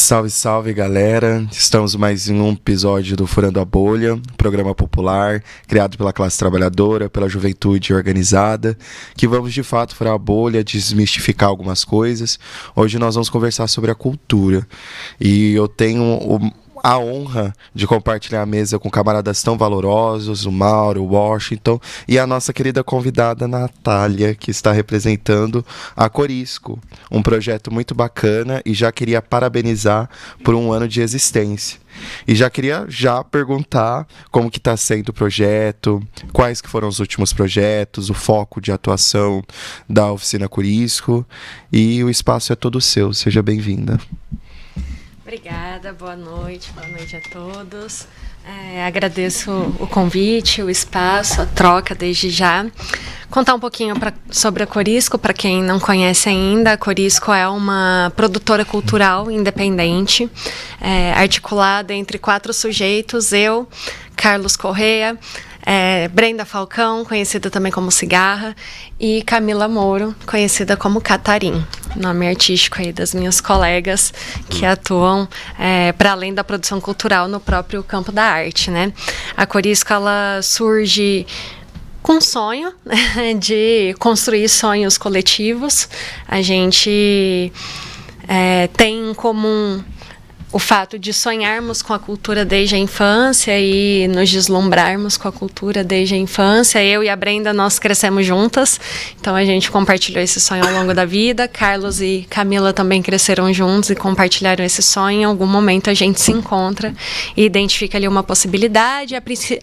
Salve, salve, galera! Estamos mais em um episódio do Furando a Bolha, programa popular, criado pela classe trabalhadora, pela juventude organizada, que vamos de fato furar a bolha, desmistificar algumas coisas. Hoje nós vamos conversar sobre a cultura. E eu tenho a honra de compartilhar a mesa com camaradas tão valorosos, o Mauro, o Washington e a nossa querida convidada Natália, que está representando a Corisco, um projeto muito bacana, e já queria parabenizar por um ano de existência. E já queria perguntar como que está sendo o projeto, quais que foram os últimos projetos, o foco de atuação da Oficina Corisco, e o espaço é todo seu, seja bem-vinda. Obrigada, boa noite a todos. Agradeço o convite, o espaço, a troca desde já. Contar um pouquinho sobre a Corisco, para quem não conhece ainda. A Corisco é uma produtora cultural independente, articulada entre 4 sujeitos: eu, Carlos Correia, Brenda Falcão, conhecida também como Cigarra, e Camila Moro, conhecida como Catarim, nome artístico aí das minhas colegas que atuam para além da produção cultural no próprio campo da arte, né? A Corisco, ela surge com um sonho, né, de construir sonhos coletivos. A gente tem em comum o fato de sonharmos com a cultura desde a infância e nos deslumbrarmos com a cultura desde a infância. Eu e a Brenda, nós crescemos juntas, então a gente compartilhou esse sonho ao longo da vida. Carlos e Camila também cresceram juntos e compartilharam esse sonho. Em algum momento a gente se encontra e identifica ali uma possibilidade.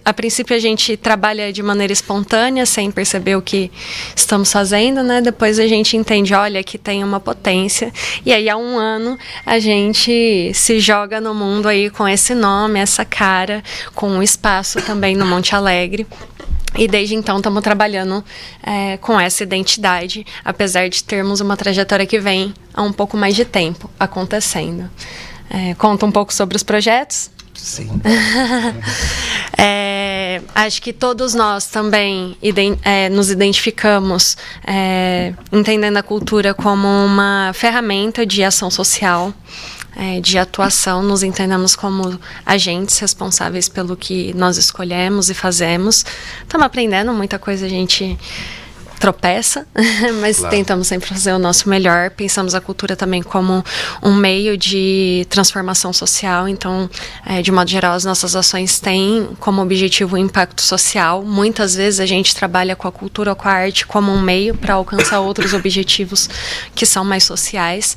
A princípio a gente trabalha de maneira espontânea, sem perceber o que estamos fazendo, né? Depois a gente entende, olha, que tem uma potência. E aí há um ano a gente se joga no mundo aí com esse nome, essa cara, com um espaço também no Monte Alegre. E desde então estamos trabalhando com essa identidade, apesar de termos uma trajetória que vem há um pouco mais de tempo acontecendo. Conta um pouco sobre os projetos? Sim. Acho que todos nós também nos identificamos entendendo a cultura como uma ferramenta de ação social, de atuação. Nos entendemos como agentes responsáveis pelo que nós escolhemos e fazemos. Estamos aprendendo muita coisa, a gente tropeça, mas claro, tentamos sempre fazer o nosso melhor. Pensamos a cultura também como um meio de transformação social. Então, de modo geral, as nossas ações têm como objetivo o impacto social. Muitas vezes a gente trabalha com a cultura ou com a arte como um meio para alcançar outros objetivos que são mais sociais.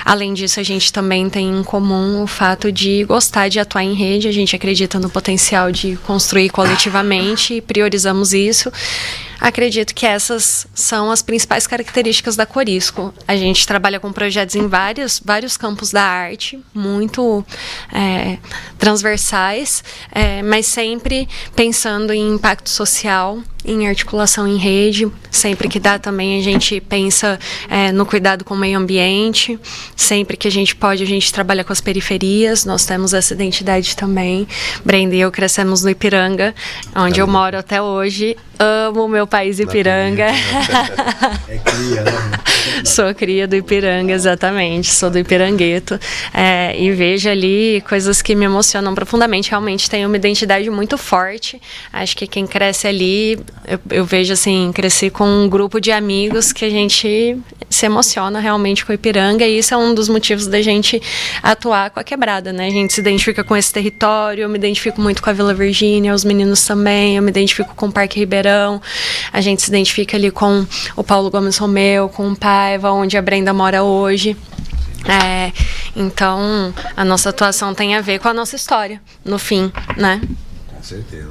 Além disso, a gente também tem em comum o fato de gostar de atuar em rede. A gente acredita no potencial de construir coletivamente e priorizamos isso. Acredito que essas são as principais características da Corisco. A gente trabalha com projetos em vários campos da arte, muito transversais, mas sempre pensando em impacto social, em articulação em rede. Sempre que dá também a gente pensa no cuidado com o meio ambiente. Sempre que a gente pode, a gente trabalha com as periferias. Nós temos essa identidade também. Brenda e eu crescemos no Ipiranga, onde eu moro até hoje. Amo o meu país, Ipiranga. Cria, né? Sou cria do Ipiranga, exatamente. Sou do Ipirangueto. E vejo ali coisas que me emocionam profundamente. Realmente tenho uma identidade muito forte. Acho que quem cresce ali, eu vejo assim, cresci com um grupo de amigos que a gente se emociona realmente com o Ipiranga, e isso é um dos motivos da gente atuar com a Quebrada, né? A gente se identifica com esse território. Eu me identifico muito com a Vila Virgínia, os meninos também. Eu me identifico com o Parque Ribeirão. A gente se identifica ali com o Paulo Gomes Romeu, com o Paiva, onde a Brenda mora hoje. Então, a nossa atuação tem a ver com a nossa história, no fim, né? Com certeza.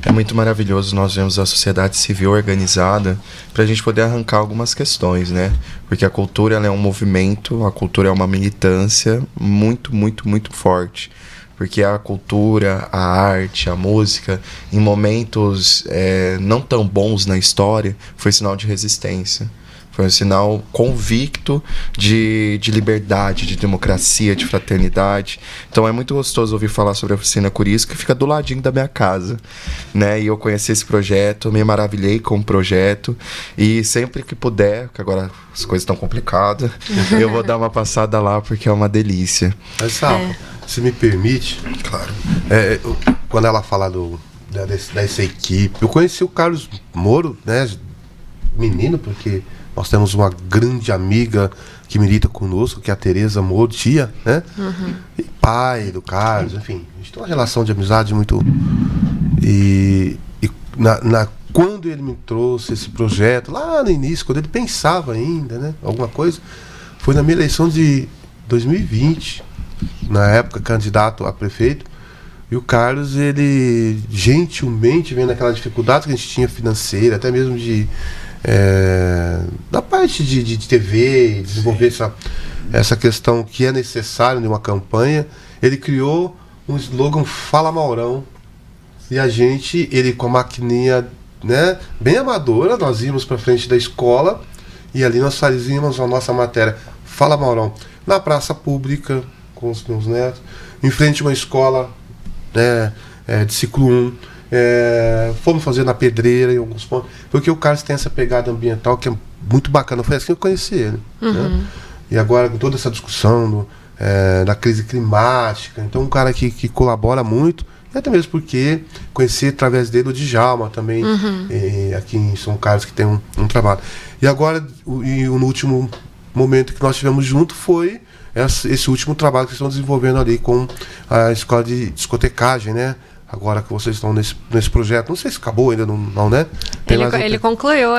É muito maravilhoso nós vemos a sociedade civil organizada para a gente poder arrancar algumas questões, né? Porque a cultura, ela é um movimento, a cultura é uma militância muito, muito, muito forte. Porque a cultura, a arte, a música, em momentos não tão bons na história, foi sinal de resistência. Foi um sinal convicto de liberdade, de democracia, de fraternidade. Então é muito gostoso ouvir falar sobre a Oficina Corisco, que fica do ladinho da minha casa, né? E eu conheci esse projeto, me maravilhei com o projeto. E sempre que puder, que agora as coisas estão complicadas, eu vou dar uma passada lá, porque é uma delícia. Mas, se me permite, claro, quando ela fala dessa equipe, eu conheci o Carlos Moro, né? Menino, porque nós temos uma grande amiga que milita conosco, que é a Tereza Moro, tia, né? E pai do Carlos, enfim, a gente tem uma relação de amizade muito... E quando ele me trouxe esse projeto, lá no início, quando ele pensava ainda, né? Alguma coisa, foi na minha eleição de 2020, na época candidato a prefeito, e o Carlos, ele gentilmente, vendo aquela dificuldade que a gente tinha financeira, até mesmo da parte de TV, desenvolver essa questão que é necessário em uma campanha, ele criou um slogan Fala Maurão, e ele com a maquininha, né, bem amadora, nós íamos para frente da escola e ali nós fazíamos a nossa matéria Fala Maurão, na praça pública com os meus netos, em frente a uma escola, né, de ciclo 1, fomos fazer na Pedreira em alguns pontos, porque o Carlos tem essa pegada ambiental que é muito bacana. Foi assim que eu conheci ele, né? E agora com toda essa discussão da crise climática, então um cara que colabora muito, e até mesmo porque conheci através dele o Djalma também, aqui em São Carlos, que tem um trabalho. E agora, no último momento que nós tivemos junto foi esse último trabalho que estão desenvolvendo ali com a escola de discotecagem, né? Agora que vocês estão nesse projeto, não sei se acabou ainda, não, né? Ele concluiu,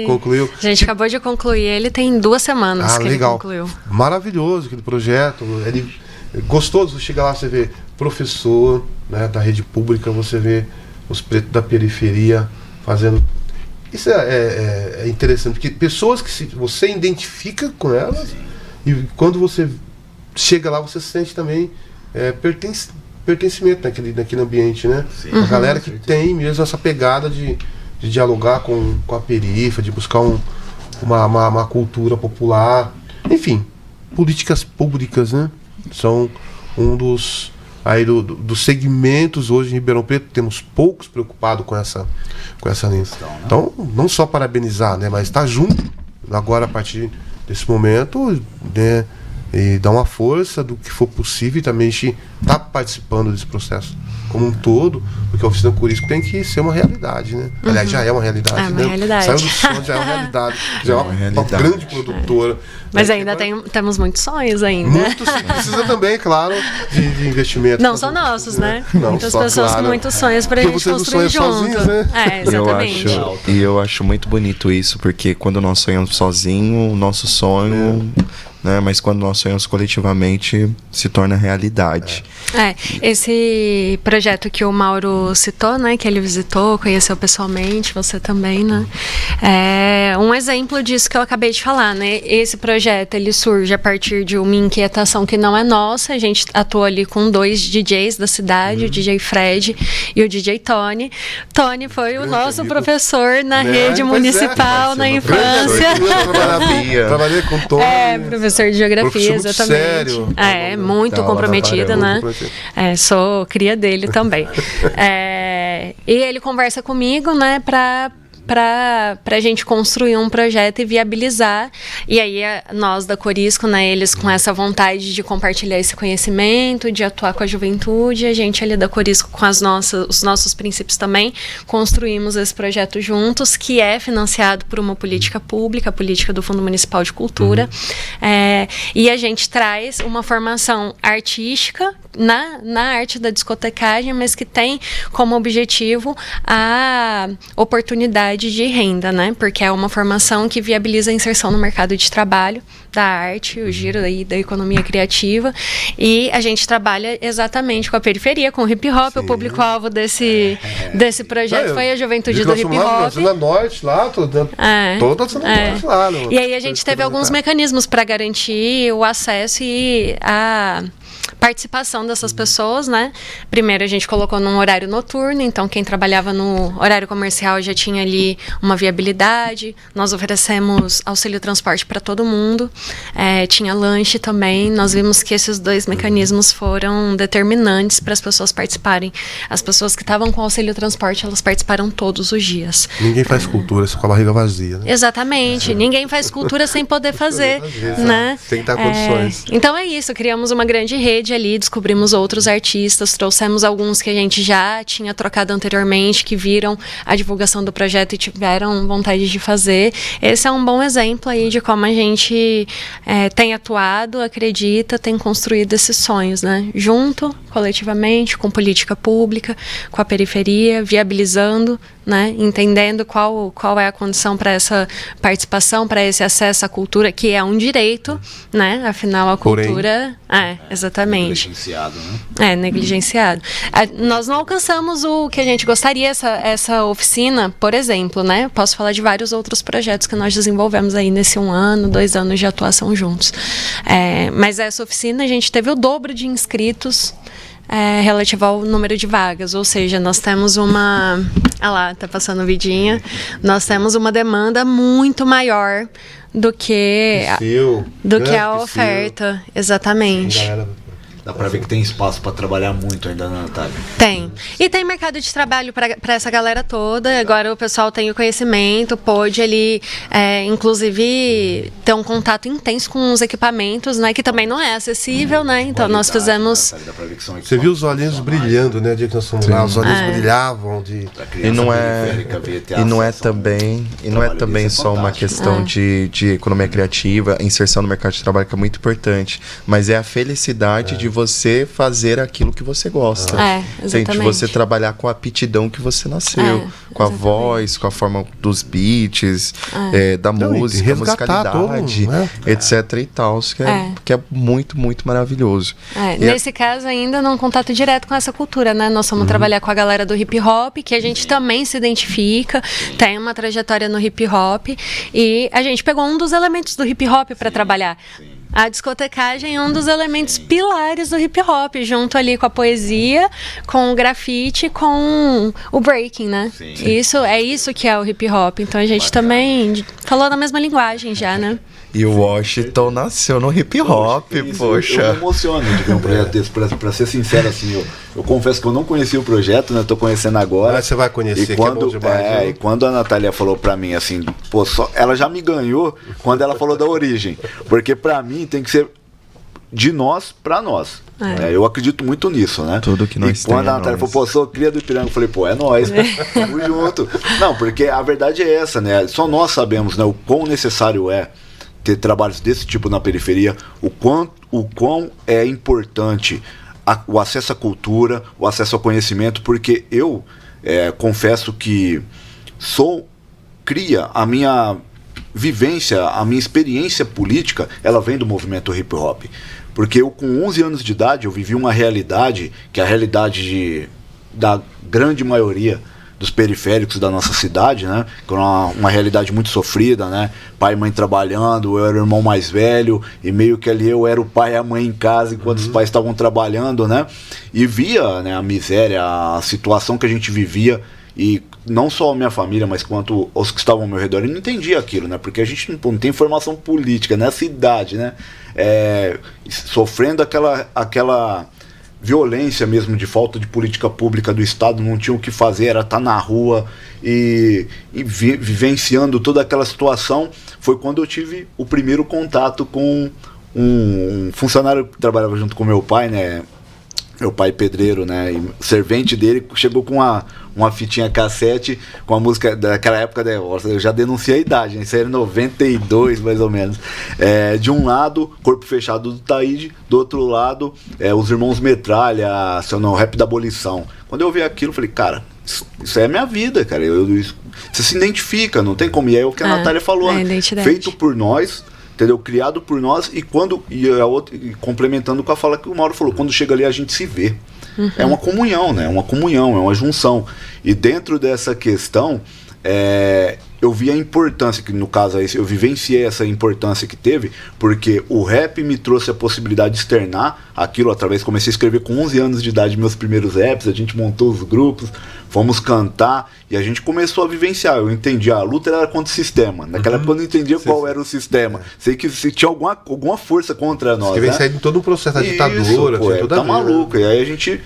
concluiu. A gente acabou de concluir, ele tem 2 semanas que legal. Ele concluiu. Maravilhoso aquele projeto, ele gostoso, você chega lá, você vê professor, né, da rede pública, você vê os pretos da periferia fazendo... Isso é interessante, porque pessoas que você identifica com elas, e quando você chega lá, você se sente também pertencimento naquele ambiente, né? A galera que tem mesmo essa pegada de dialogar com a periferia, de buscar uma cultura popular. Enfim, políticas públicas, né? São um dos segmentos hoje em Ribeirão Preto. Temos poucos preocupados com essa linha. Então, não só parabenizar, né? Mas estar junto agora a partir desse momento, né? E dar uma força do que for possível, e também a gente está participando desse processo como um todo, porque a Oficina Corisco tem que ser uma realidade, né? Aliás, já é uma realidade, né? Realidade. Saiu do sonho, já é uma realidade. Já é uma grande produtora. Mas ainda temos muitos sonhos ainda. Muitos, precisa também, claro, de investimento. Não só nossos, né? Não, muitas pessoas com muitos sonhos pra gente construir junto. Sozinhos, né? Exatamente. Eu acho muito bonito isso, porque quando nós sonhamos sozinho, o nosso sonho... Né? Mas quando nós sonhamos coletivamente, se torna realidade. Esse projeto que o Mauro citou, né, que ele visitou, conheceu pessoalmente, você também, né, é um exemplo disso que eu acabei de falar, né. Esse projeto, ele surge a partir de uma inquietação que não é nossa. A gente atuou ali com 2 DJs da cidade, o DJ Fred e o DJ Tony. Tony foi o nosso professor na rede municipal na infância. Trabalhei com o Tony. Professor de geografia, exatamente. Sério. Muito comprometido, né? Sou cria dele também. E ele conversa comigo, né, pra gente construir um projeto e viabilizar. E aí nós da Corisco, né, eles com essa vontade de compartilhar esse conhecimento, de atuar com a juventude, a gente ali da Corisco com os nossos princípios também, construímos esse projeto juntos, que é financiado por uma política pública, a política do Fundo Municipal de Cultura. E a gente traz uma formação artística na arte da discotecagem, mas que tem como objetivo a oportunidade de renda, né? Porque é uma formação que viabiliza a inserção no mercado de trabalho da arte, o giro aí da economia criativa, e a gente trabalha exatamente com a periferia, com o hip hop. O público-alvo desse projeto foi a juventude do hip hop. Na Zona Norte, lá, toda a Zona Norte lá. E aí a gente teve alguns mecanismos para garantir o acesso e participação dessas pessoas, né? Primeiro a gente colocou num horário noturno, então quem trabalhava no horário comercial já tinha ali uma viabilidade. Nós oferecemos auxílio transporte para todo mundo, tinha lanche também. Nós vimos que esses dois mecanismos foram determinantes para as pessoas participarem. As pessoas que estavam com auxílio transporte, elas participaram todos os dias. Ninguém faz cultura só com a barriga vazia, né? Exatamente. Ninguém faz cultura sem poder fazer, né? Tem que dar condições. Então é isso, criamos uma grande rede ali, descobrimos outros artistas, trouxemos alguns que a gente já tinha trocado anteriormente, que viram a divulgação do projeto e tiveram vontade de fazer. Esse é um bom exemplo aí de como a gente tem atuado, acredita, tem construído esses sonhos, né? Junto, coletivamente, com política pública, com a periferia, viabilizando, né? Entendendo qual é a condição para essa participação, para esse acesso à cultura, que é um direito, né? Afinal, a cultura... exatamente. Negligenciado, né? Negligenciado. Nós não alcançamos o que a gente gostaria, essa oficina, por exemplo, né? Posso falar de vários outros projetos que nós desenvolvemos aí nesse 1 ano, 2 anos de atuação juntos. Mas essa oficina, a gente teve o dobro de inscritos relativo ao número de vagas, ou seja, nós temos uma... lá, tá passando vidinha. Nós temos uma demanda muito maior do que a oferta. Exatamente. Sim, dá pra ver que tem espaço pra trabalhar muito ainda, né, Natália? Tem. E tem mercado de trabalho para essa galera toda. Agora o pessoal tem o conhecimento, pôde ali, inclusive, ter um contato intenso com os equipamentos, né? Que também não é acessível, né? Então nós fizemos... Dá pra ver que são você viu os olhinhos brilhando, né? O dia que nós fomos lá, os olhinhos brilhavam de... E não é também só uma questão de economia criativa, inserção no mercado de trabalho, que é muito importante, mas é a felicidade de você fazer aquilo que você gosta. Exatamente. De você trabalhar com a aptidão que você nasceu, com a voz, com a forma dos beats, da música, musicalidade, etc e tal, que é muito, muito maravilhoso. Nesse caso ainda num contato direto com essa cultura, né? Nós vamos trabalhar com a galera do hip hop, que a gente também se identifica, tem uma trajetória no hip hop, e a gente pegou um dos elementos do hip hop para trabalhar. A discotecagem é um dos elementos pilares do hip hop, junto ali com a poesia, com o grafite, com o breaking, né? Sim. Isso que é o hip hop. Então a gente também falou na mesma linguagem já, né? E o Washington nasceu no hip hop, poxa. Eu me emociono de ver um projeto desse, pra ser sincero, assim, eu confesso que eu não conhecia o projeto, né? Tô conhecendo agora. Mas você vai conhecer, e quando, que é bom demais, e quando a Natália falou pra mim, assim, ela já me ganhou quando ela falou da origem. Porque pra mim tem que ser de nós pra nós. Eu acredito muito nisso, né? Tudo que nós temos. E quando a Natália falou, sou cria do Ipiranga, eu falei, é nós, tamo junto. Não, porque a verdade é essa, né? Só nós sabemos, né, o quão necessário é ter trabalhos desse tipo na periferia, o quão é importante o acesso à cultura, o acesso ao conhecimento, porque eu confesso que a minha vivência, a minha experiência política, ela vem do movimento hip hop. Porque eu, com 11 anos de idade, eu vivi uma realidade, que é a realidade da grande maioria dos periféricos da nossa cidade, né? Que era uma realidade muito sofrida, né? Pai e mãe trabalhando, eu era o irmão mais velho, e meio que ali eu era o pai e a mãe em casa enquanto os pais estavam trabalhando, né? E via, né, a miséria, a situação que a gente vivia, e não só a minha família, mas quanto os que estavam ao meu redor, eu não entendia aquilo, né? Porque a gente não tem formação política nessa idade, né? Sofrendo aquela violência mesmo, de falta de política pública do Estado, não tinha o que fazer, era estar na rua e vivenciando toda aquela situação. Foi quando eu tive o primeiro contato com um funcionário que trabalhava junto com meu pai, né? Meu pai pedreiro, né? E o servente dele chegou com uma fitinha cassete com a música daquela época, né? Eu já denunciei a idade, né? Isso era 92, mais ou menos. De um lado, Corpo Fechado do Taíde, do outro lado, os Irmãos Metralha, o Rap da Abolição. Quando eu vi aquilo, eu falei, cara, isso é a minha vida, cara. Você se identifica, não tem como. E é o que a Natália falou, né? Feito por nós, entendeu? Criado por nós, e complementando com a fala que o Mauro falou, quando chega ali a gente se vê. É uma comunhão, né? É uma junção. E dentro dessa questão, eu vi a importância, que no caso eu vivenciei essa importância que teve, porque o rap me trouxe a possibilidade de externar aquilo através, comecei a escrever com 11 anos de idade meus primeiros raps, a gente montou os grupos, fomos cantar e a gente começou a vivenciar. Eu entendi, a luta era contra o sistema. Naquela época eu não entendia qual era o sistema. Sei que se tinha alguma força contra nós. Que vem sair de todo um processo da ditadura, tá maluco. E aí a gente,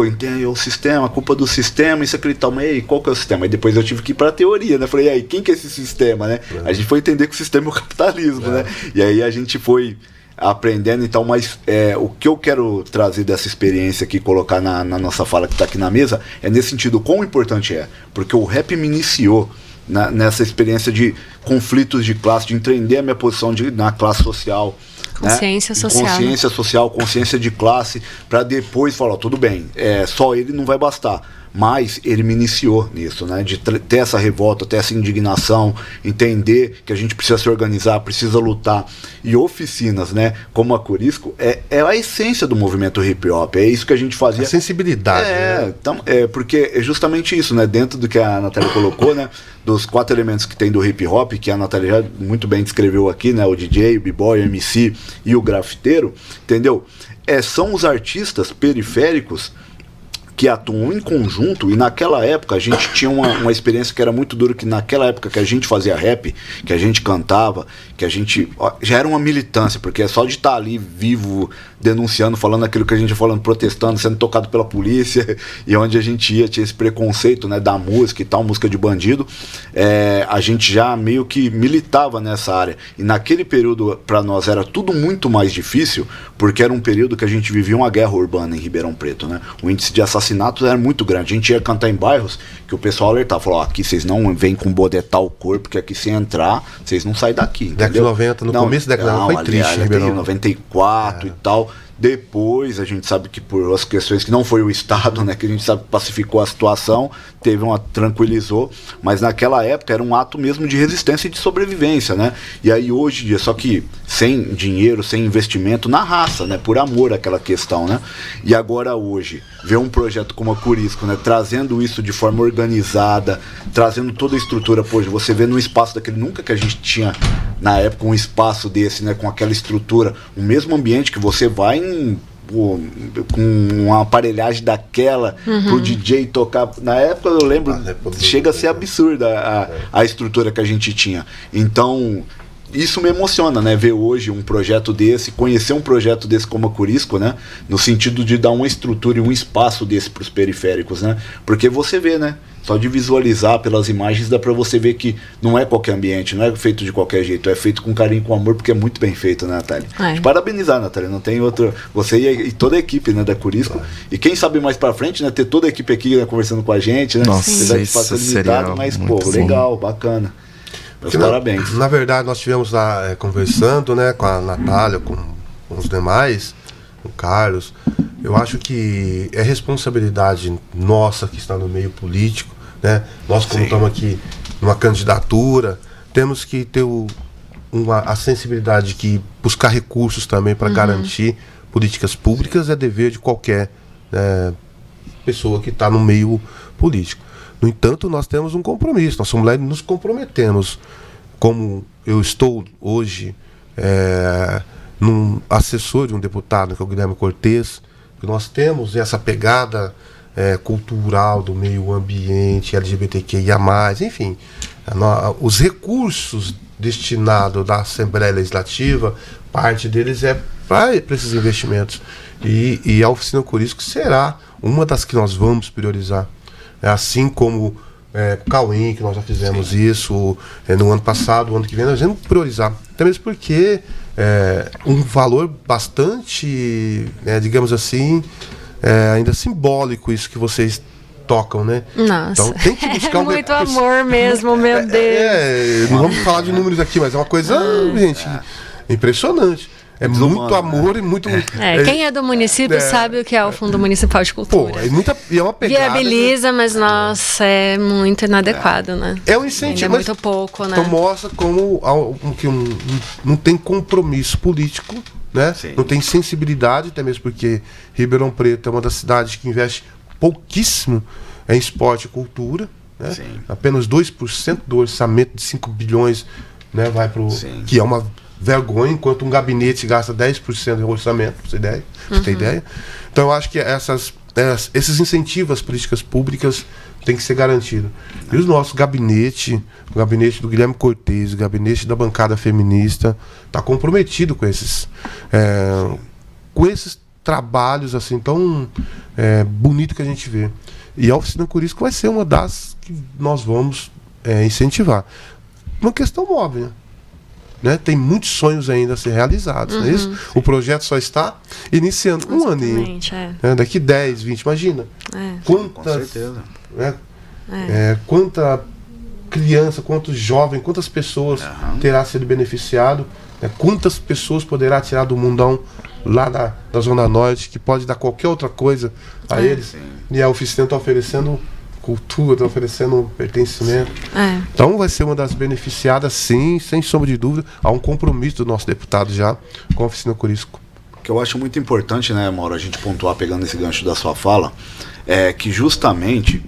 entende o sistema, a culpa do sistema, isso aquele tal, mas aí, qual que é o sistema? E depois eu tive que ir pra teoria, né? Falei, e aí, quem que é esse sistema, né? A gente foi entender que o sistema é o capitalismo, né? E aí a gente foi aprendendo, então, mas o que eu quero trazer dessa experiência aqui, colocar na nossa fala que está aqui na mesa, é nesse sentido, quão importante é, porque o rap me iniciou nessa experiência de conflitos de classe, de entender a minha posição na classe social, consciência social, consciência social, consciência de classe, para depois falar, tudo bem, só ele não vai bastar. Mas ele me iniciou nisso, né? De ter essa revolta, ter essa indignação, entender que a gente precisa se organizar, precisa lutar. E oficinas, né? Como a Corisco, é a essência do movimento hip hop. É isso que a gente fazia. A sensibilidade. Né? Então, porque é justamente isso, né? Dentro do que a Natália colocou, né? Dos 4 elementos que tem do hip hop, que a Natália já muito bem descreveu aqui, né? O DJ, o b-boy, o MC e o grafiteiro, entendeu? São os artistas periféricos que atuam em conjunto, e naquela época a gente tinha uma experiência que era muito dura, que naquela época que a gente fazia rap, que a gente cantava, que a gente já era uma militância, porque é só de estar ali vivo, denunciando, falando aquilo que a gente ia falando, protestando, sendo tocado pela polícia, e onde a gente ia, tinha esse preconceito, né, da música e tal, música de bandido, a gente já meio que militava nessa área, e naquele período para nós era tudo muito mais difícil, porque era um período que a gente vivia uma guerra urbana em Ribeirão Preto, né? O índice de assassinatos era muito grande. A gente ia cantar em bairros que o pessoal alertava, falou, aqui vocês não vêm com bodetar o corpo, porque aqui se entrar, vocês não saem daqui. Década de 90, começo da década de 90 foi triste, Ribeirão. 94 e tal. Depois, a gente sabe que por as questões que não foi o Estado, né, que a gente sabe que pacificou a situação, tranquilizou, mas naquela época era um ato mesmo de resistência e de sobrevivência, né? E aí hoje em dia, só que sem dinheiro, sem investimento, na raça, né, por amor àquela questão, né? E agora hoje, ver um projeto como a Corisco, né, trazendo isso de forma organizada, trazendo toda a estrutura, hoje você vê num espaço daquele, nunca que a gente tinha na época um espaço desse, né, com aquela estrutura, o mesmo ambiente que você vai com uma aparelhagem daquela pro DJ tocar. Na época eu lembro, chega a ser absurda a estrutura que a gente tinha. Então isso me emociona, né, ver hoje um projeto desse, conhecer um projeto desse como a Corisco, né, no sentido de dar uma estrutura e um espaço desse para os periféricos, né, porque você vê, né, só de visualizar pelas imagens dá pra você ver que não é qualquer ambiente, não é feito de qualquer jeito, é feito com carinho, com amor, porque é muito bem feito, né, Natália? De parabenizar, Natália, não tem outro, você e toda a equipe, né, da Corisco, e quem sabe mais pra frente, né, ter toda a equipe aqui, né, conversando com a gente, né, nossa, isso seria mas, legal, bacana. Meus parabéns. Na verdade, nós estivemos lá conversando, né, com a Natália, com os demais, com o Carlos. Eu acho que é responsabilidade nossa que está no meio político, né? Nós, como estamos aqui numa candidatura, temos que ter a sensibilidade de que buscar recursos também para garantir políticas públicas é dever de qualquer pessoa que está no meio político. No entanto, nós temos um compromisso, nós somos lá e nos comprometemos, como eu estou hoje num assessor de um deputado, que é o Guilherme Cortes, que nós temos essa pegada cultural do meio ambiente, LGBTQIA+, enfim, os recursos destinados da Assembleia Legislativa, parte deles é para esses investimentos. E a Oficina Corisco será uma das que nós vamos priorizar. Assim como Cauim, que nós já fizemos isso no ano passado, o ano que vem nós vamos priorizar. Até mesmo porque um valor bastante, digamos assim, ainda simbólico isso que vocês tocam, né? Nossa, então tem que buscar muito amor mesmo, meu Deus. Não vamos falar de números aqui, mas é uma coisa, gente, impressionante. É muito amor e muito... quem é do município sabe o que é o Fundo Municipal de Cultura. E é uma pegada... Viabiliza, mas, nossa, é muito inadequado, né? É um incentivo. É muito pouco, né? Então mostra como que não tem compromisso político, né? Não tem sensibilidade, até mesmo porque Ribeirão Preto é uma das cidades que investe pouquíssimo em esporte e cultura, né? Sim. Apenas 2% do orçamento de 5 bilhões, né, vai para o... Que é uma vergonha, enquanto um gabinete gasta 10% do orçamento, pra você ter ideia. Então eu acho que esses incentivos às políticas públicas têm que ser garantidos. E o nosso gabinete, o gabinete do Guilherme Cortez, o gabinete da bancada feminista, está comprometido com esses trabalhos assim tão bonito que a gente vê. E a Oficina Corisco vai ser uma das que nós vamos incentivar. Uma questão óbvia, né? Tem muitos sonhos ainda a ser realizados, não é isso? O projeto só está iniciando um aninho. Daqui 10, 20, imagina. Com certeza. Quanta criança, quantos jovens, quantas pessoas terá sido beneficiado, né? Quantas pessoas poderá tirar do mundão lá da Zona Norte, que pode dar qualquer outra coisa a eles. Sim. E a oficina está oferecendo cultura, está oferecendo pertencimento. Então vai ser uma das beneficiadas, sim, sem sombra de dúvida. Há um compromisso do nosso deputado já com a Oficina Corisco. O que eu acho muito importante, né, Mauro, a gente pontuar, pegando esse gancho da sua fala, é que justamente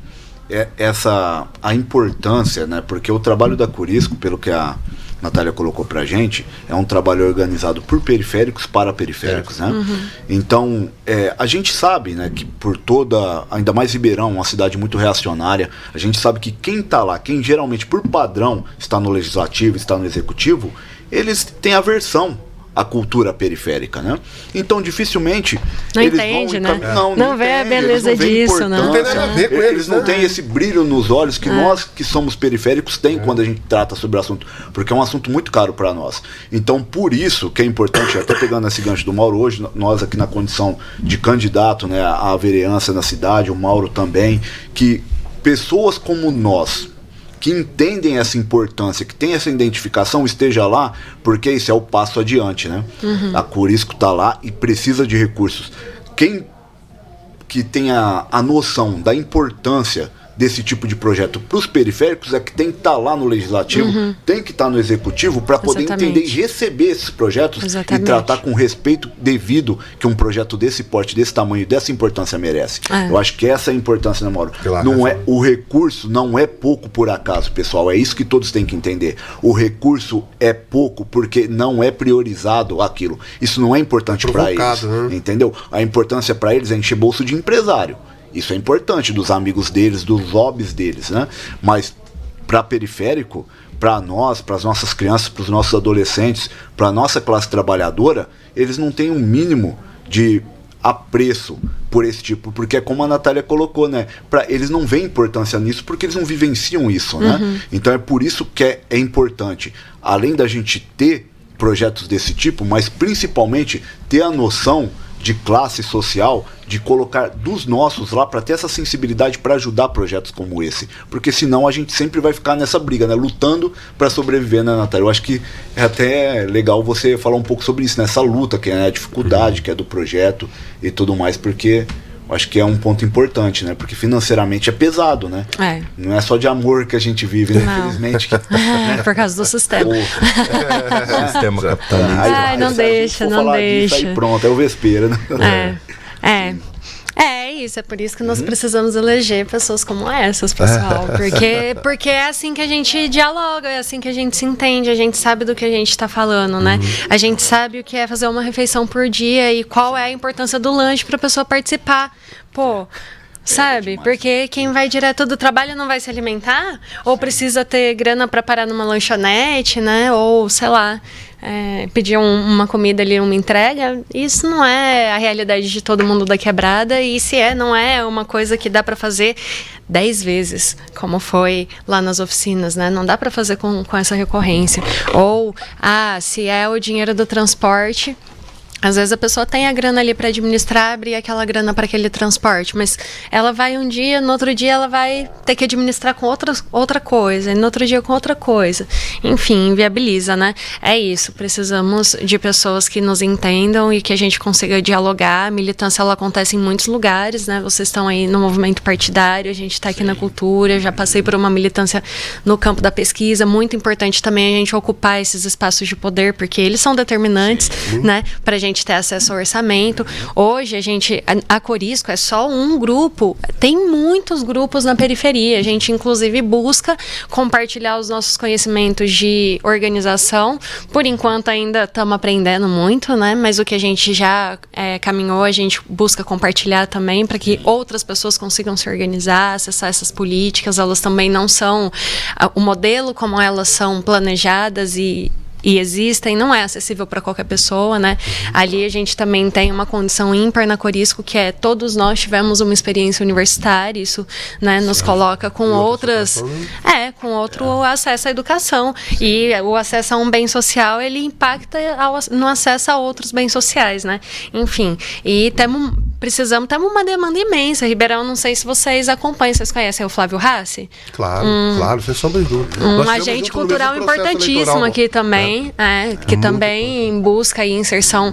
a importância, né, porque o trabalho da Corisco, pelo que a Natália colocou pra gente, é um trabalho organizado por periféricos para periféricos, né? Então, a gente sabe, né, que por toda, ainda mais Ribeirão, uma cidade muito reacionária, a gente sabe que quem tá lá, quem geralmente por padrão está no legislativo, está no executivo, eles têm aversão à cultura periférica, né? Então, dificilmente não eles entende, vão... né? Não vê a entende, beleza disso, não tem nada a ver com eles não têm esse brilho nos olhos que nós, que somos periféricos, tem quando a gente trata sobre o assunto, porque é um assunto muito caro para nós. Então, por isso que é importante, até pegando esse gancho do Mauro, hoje nós aqui na condição de candidato, né, à vereança na cidade, o Mauro também, que pessoas como nós, que entendem essa importância, que tem essa identificação, esteja lá, porque isso é o passo adiante, né? A Corisco está lá e precisa de recursos. Quem que tem a noção da importância desse tipo de projeto para os periféricos é que tem que estar lá no legislativo, tem que estar no executivo para poder entender e receber esses projetos e tratar com o respeito devido que um projeto desse porte, desse tamanho, dessa importância merece. Eu acho que essa é a importância, né, Mauro? O recurso não é pouco por acaso, pessoal. É isso que todos têm que entender. O recurso é pouco porque não é priorizado aquilo. Isso não é importante para eles, né? Entendeu? A importância para eles é encher bolso de empresário. Isso é importante, dos amigos deles, dos hobbies deles, né? Mas para periférico, para nós, para as nossas crianças, para os nossos adolescentes, para a nossa classe trabalhadora, eles não têm um mínimo de apreço por esse tipo, porque é como a Natália colocou, né? Eles não veem importância nisso porque eles não vivenciam isso, né? Então é por isso que é importante, além da gente ter projetos desse tipo, mas principalmente ter a noção de classe social, de colocar dos nossos lá para ter essa sensibilidade para ajudar projetos como esse, porque senão a gente sempre vai ficar nessa briga, né, lutando para sobreviver, né, Natália? Eu acho que é até legal você falar um pouco sobre isso, nessa luta que é, né, a dificuldade que é do projeto e tudo mais, porque eu acho que é um ponto importante, né? Porque financeiramente é pesado, né? Não é só de amor que a gente vive, né? Infelizmente. Né? Por causa do sistema. Sistema capitalista. Não deixa. Disso, aí pronto, é o vespeira, né? É isso, é por isso que nós precisamos eleger pessoas como essas, pessoal. Porque é assim que a gente dialoga, é assim que a gente se entende, a gente sabe do que a gente está falando, né? A gente sabe o que é fazer uma refeição por dia e qual é a importância do lanche para a pessoa participar. Sabe? Porque quem vai direto do trabalho não vai se alimentar, ou precisa ter grana para parar numa lanchonete, né? Ou, sei lá, pedir uma comida ali, uma entrega. Isso não é a realidade de todo mundo da quebrada, e se não é uma coisa que dá para fazer 10 vezes, como foi lá nas oficinas, né? Não dá para fazer com essa recorrência. Ou, se é o dinheiro do transporte, às vezes a pessoa tem a grana ali para administrar, abrir aquela grana para aquele transporte, mas ela vai um dia, no outro dia ela vai ter que administrar com outra coisa, e no outro dia com outra coisa. Enfim, inviabiliza, né? É isso, precisamos de pessoas que nos entendam e que a gente consiga dialogar. A militância, ela acontece em muitos lugares, né? Vocês estão aí no movimento partidário, a gente está aqui na cultura, já passei por uma militância no campo da pesquisa. Muito importante também a gente ocupar esses espaços de poder, porque eles são determinantes, né? Pra gente gente ter acesso ao orçamento. Hoje, a Corisco é só um grupo, tem muitos grupos na periferia. A gente, inclusive, busca compartilhar os nossos conhecimentos de organização. Por enquanto, ainda estamos aprendendo muito, né? Mas o que a gente já caminhou, a gente busca compartilhar também para que outras pessoas consigam se organizar, acessar essas políticas. Elas também não são o modelo como elas são planejadas e existem, não é acessível para qualquer pessoa, né? Ali a gente também tem uma condição ímpar na Corisco, que é todos nós tivemos uma experiência universitária, isso, né, nos coloca com outras... com outro acesso à educação. E o acesso a um bem social, ele impacta no acesso a outros bens sociais, né? Enfim, e temos uma demanda imensa. Ribeirão, não sei se vocês acompanham, vocês conhecem o Flávio Rassi? Claro, sem sombra de dúvida. Um agente cultural importantíssimo aqui também, que também busca aí inserção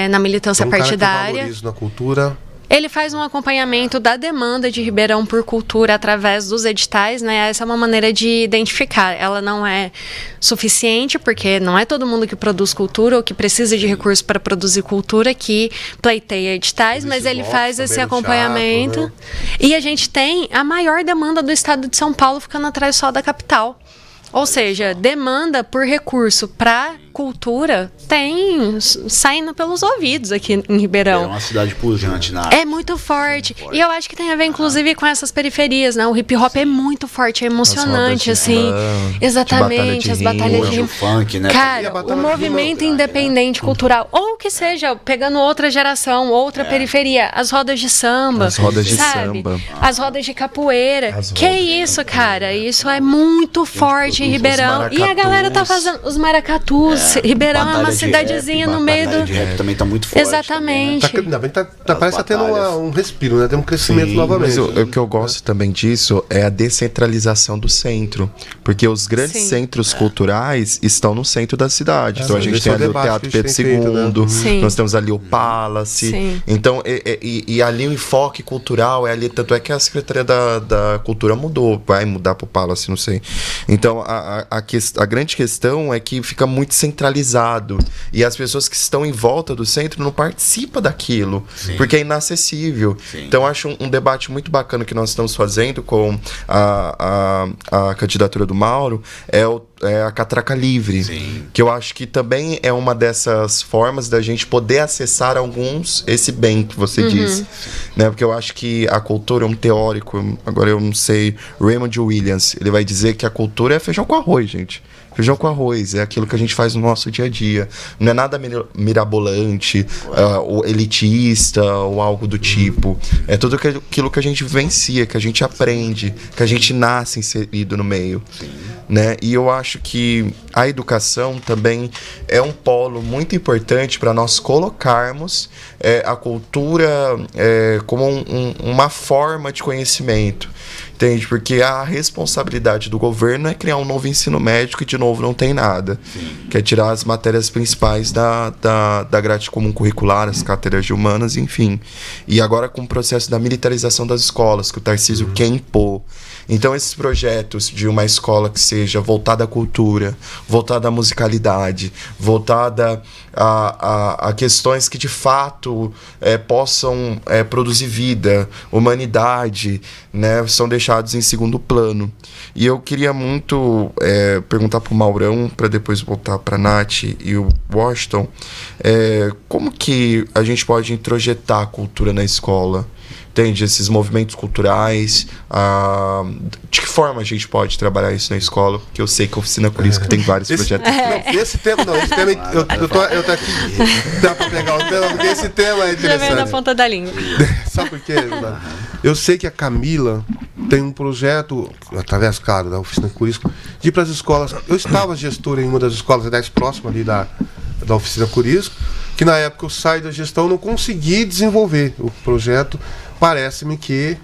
na militância partidária. Que valoriza na cultura. Ele faz um acompanhamento da demanda de Ribeirão por cultura através dos editais, né? Essa é uma maneira de identificar. Ela não é suficiente, porque não é todo mundo que produz cultura ou que precisa de recursos para produzir cultura que pleiteia editais, mas ele faz esse acompanhamento. Teatro, né? E a gente tem a maior demanda do estado de São Paulo ficando atrás só da capital. Ou seja, demanda por recurso para cultura tem saindo pelos ouvidos aqui em Ribeirão. É uma cidade pujante na área. É muito forte. E eu acho que tem a ver, inclusive, com essas periferias, né? O hip hop é muito forte, é emocionante, assim. Exatamente, as batalhas de rima. Funk, né? Cara, o movimento independente cultural, ou que seja, pegando outra geração, outra periferia, as rodas de samba. As rodas de samba. As rodas de capoeira. Que isso, cara? Isso é muito forte em Ribeirão. E a galera tá fazendo os maracatus. Ribeirão é uma cidadezinha no meio do... de rap também tá muito forte. Exatamente. Parece que tá tendo um respiro, né? Tem um crescimento novamente. Mas o que eu gosto também disso é a descentralização do centro. Porque os grandes centros culturais estão no centro da cidade. Então a gente tem ali o Teatro Pedro II, nós temos ali o Palace. Então, e ali o enfoque cultural é ali, tanto é que a Secretaria da Cultura mudou, vai mudar pro Palace, não sei. Então, a grande questão é que fica muito centralizado e as pessoas que estão em volta do centro não participam daquilo, porque é inacessível. Então, acho um debate muito bacana que nós estamos fazendo com a candidatura do Mauro, é a Catraca Livre, que eu acho que também é uma dessas formas da gente poder acessar esse bem que você disse, né? Porque eu acho que a cultura é um teórico, agora eu não sei, Raymond Williams, ele vai dizer que a cultura é feijão com arroz, gente. Feijão com arroz, é aquilo que a gente faz no nosso dia a dia. Não é nada mirabolante, ou elitista, ou algo do tipo. É tudo aquilo que a gente vivencia, que a gente aprende, que a gente nasce inserido no meio. Né? E eu acho que a educação também é um polo muito importante para nós colocarmos a cultura como uma forma de conhecimento. Entende? Porque a responsabilidade do governo é criar um novo ensino médio que, de novo, não tem nada. Que é tirar as matérias principais da grade comum curricular, as cátedras de humanas, enfim. E agora com o processo da militarização das escolas, que o Tarcísio quer impor. Então, esses projetos de uma escola que seja voltada à cultura, voltada à musicalidade, voltada a questões que, de fato, possam produzir vida, humanidade, né, são deixados em segundo plano. E eu queria muito perguntar para o Maurão, para depois voltar para a Nath e o Washington, como que a gente pode introjetar a cultura na escola? Entende? Esses movimentos culturais, de que forma a gente pode trabalhar isso na escola? Porque eu sei que a Oficina Corisco tem vários projetos. Esse tema eu tô aqui, dá pra pegar o tema, porque esse tema é interessante. Já veio na ponta da língua. Sabe por quê? Eu sei que a Camila tem um projeto, através, claro, da Oficina Corisco, de ir para as escolas. Eu estava gestor em uma das escolas mais próximas ali da Oficina Corisco, que na época eu saí da gestão, não consegui desenvolver o projeto. Parece-me que,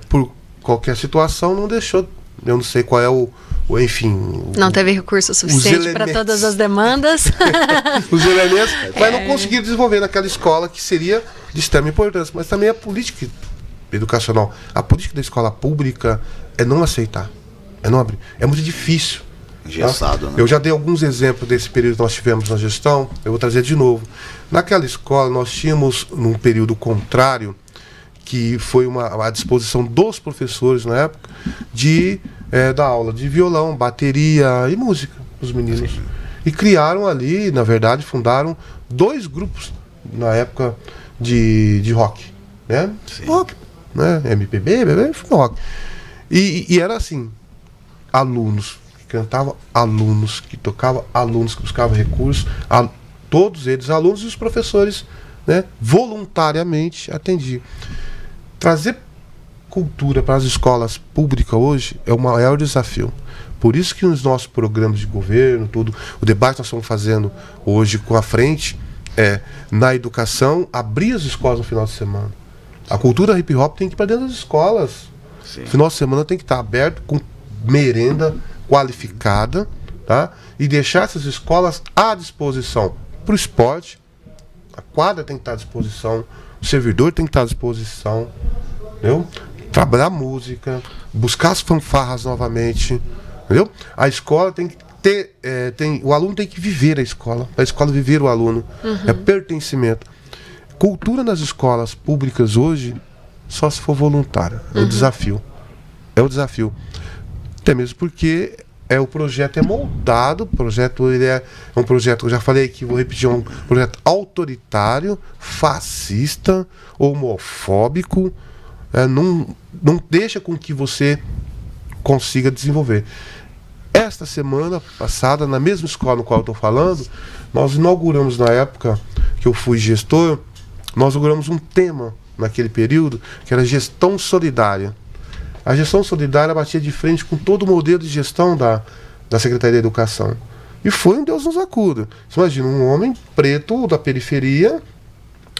por qualquer situação, não deixou. Eu não sei qual é enfim. Não teve recurso suficiente para todas as demandas. Os elementos, mas não consegui desenvolver naquela escola que seria de extrema importância. Mas também a política educacional, a política da escola pública é não aceitar, é não abrir. É muito difícil Engessado, né? Eu já dei alguns exemplos desse período que nós tivemos na gestão, eu vou trazer de novo. Naquela escola, nós tínhamos, num período contrário, que foi a disposição dos professores na época, de dar aula de violão, bateria e música para os meninos. Sim. E criaram ali, na verdade, fundaram 2 grupos na época de rock, né? Sim. Rock, né? MPB, rock. E era assim, alunos que cantavam, alunos que tocavam, alunos que buscavam recursos, todos eles alunos e os professores, né, voluntariamente atendiam. Trazer cultura para as escolas públicas hoje é o maior desafio. Por isso que nos nossos programas de governo, tudo, o debate que nós estamos fazendo hoje com a frente na educação, abrir as escolas no final de semana. A cultura hip hop tem que ir para dentro das escolas. Sim. No final de semana tem que estar aberto com merenda qualificada, tá? E deixar essas escolas à disposição para o esporte. A quadra tem que estar à disposição, o servidor tem que estar à disposição, entendeu? Trabalhar música, buscar as fanfarras novamente, entendeu? A escola tem que ter, o aluno tem que viver a escola viver o aluno. É pertencimento. Cultura nas escolas públicas hoje só se for voluntária. É o desafio. É o desafio. Até mesmo porque o projeto é moldado, o projeto ele é um projeto, eu já falei aqui, vou repetir, um projeto autoritário, fascista, homofóbico, não deixa com que você consiga desenvolver. Esta semana passada, na mesma escola no qual eu estou falando, nós inauguramos, na época que eu fui gestor, nós inauguramos um tema naquele período, que era gestão solidária. A gestão solidária batia de frente com todo o modelo de gestão da Secretaria da Educação. E foi um Deus nos acuda. Você imagina, um homem preto da periferia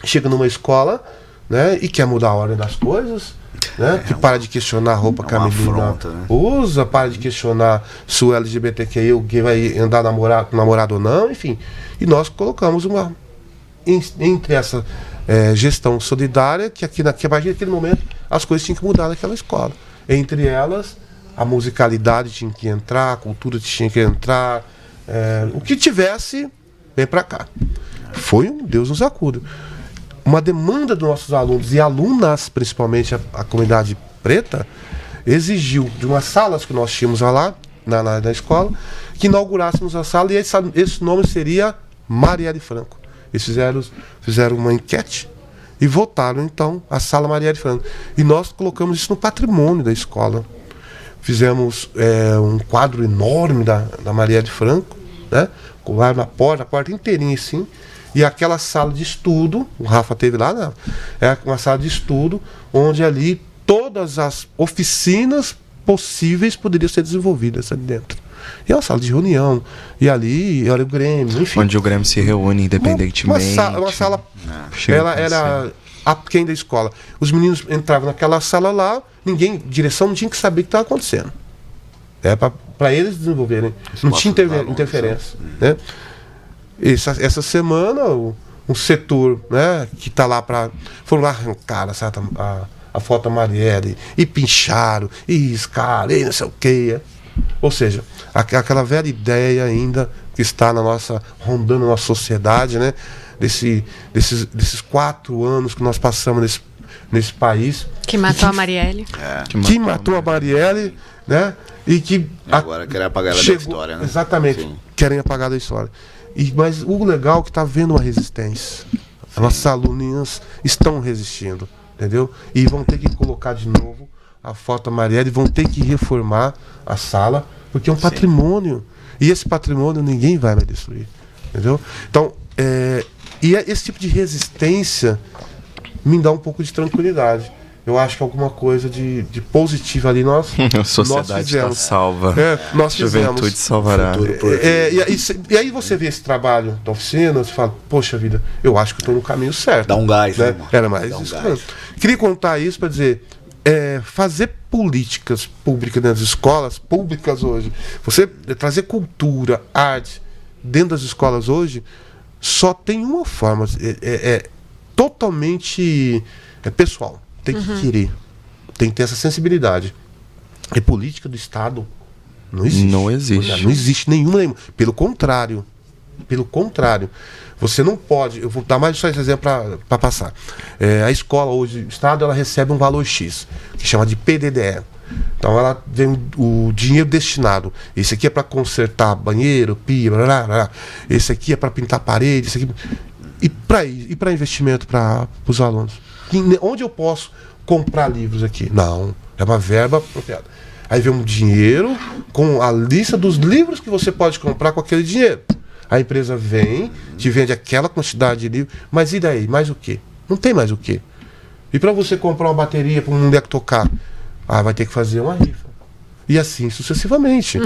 chega numa escola, né, e quer mudar a ordem das coisas, né, que para de questionar a roupa que a menina usa, para de questionar se o LGBTQI vai andar namorado ou não, enfim. E nós colocamos entre essa gestão solidária, que a partir daquele momento as coisas tinham que mudar naquela escola. Entre elas, a musicalidade tinha que entrar, a cultura tinha que entrar, o que tivesse, vem para cá. Foi um Deus nos acuda. Uma demanda dos nossos alunos e alunas, principalmente a comunidade preta, exigiu de umas salas que nós tínhamos lá na escola, que inaugurássemos a sala, e esse nome seria Marielle Franco. Eles fizeram uma enquete e votaram, então, a Sala Marielle Franco. E nós colocamos isso no patrimônio da escola. Fizemos um quadro enorme da Marielle Franco, né? Lá na porta, a porta inteirinha assim. E aquela sala de estudo, o Rafa teve lá, né? É uma sala de estudo, onde ali todas as oficinas possíveis poderiam ser desenvolvidas ali dentro. E é uma sala de reunião. E ali era o Grêmio, enfim. Onde o Grêmio se reúne independentemente. Uma sala ela era aquém da escola. Os meninos entravam naquela sala lá, direção não tinha que saber o que estava acontecendo. Para eles desenvolverem. Não tinha interferência. Né? Essa semana, um setor, né, que está lá foram lá arrancar a foto da Marielle, e pincharam, e riscaram, e não sei o quê. Ou seja, aquela velha ideia ainda que está rondando a nossa sociedade, né? Desses 4 anos que nós passamos nesse país. Que matou a Marielle. Que matou a Marielle, né? E que agora querem apagar ela da história, né? Exatamente. Sim. Querem apagar da história. Mas o legal é que está havendo uma resistência. As nossas aluninhas estão resistindo, entendeu? E vão ter que colocar de novo a foto da Marielle, vão ter que reformar a sala, porque é um patrimônio. E esse patrimônio ninguém vai mais destruir, entendeu? Então, esse tipo de resistência me dá um pouco de tranquilidade. Eu acho que alguma coisa de positivo ali a sociedade está salva. Nós Juventude fizemos. Salvará. E aí você vê esse trabalho da oficina, você fala, poxa vida, eu acho que estou no caminho certo. Dá um gás, né? Era mais isso. Queria contar isso para dizer, fazer políticas públicas nas escolas públicas hoje, você trazer cultura, arte dentro das escolas hoje, só tem uma forma, totalmente pessoal. Tem que querer, tem que ter essa sensibilidade. É política do Estado, Não existe. Não existe. Não existe nenhuma. Pelo contrário. Você não pode. Eu vou dar mais só esse exemplo para passar. A escola hoje, o Estado, ela recebe um valor X, que chama de PDDE. Então ela vem o dinheiro destinado. Esse aqui é para consertar banheiro, pia, blá, blá, blá. Esse aqui é para pintar parede, esse aqui. E para investimento para os alunos? Onde eu posso comprar livros aqui? Não, é uma verba apropriada. Aí vem um dinheiro com a lista dos livros que você pode comprar com aquele dinheiro. A empresa vem, te vende aquela quantidade de livros, mas e daí? Mais o quê? Não tem mais o quê. E para você comprar uma bateria para um moleque tocar, vai ter que fazer uma rifa. E assim sucessivamente.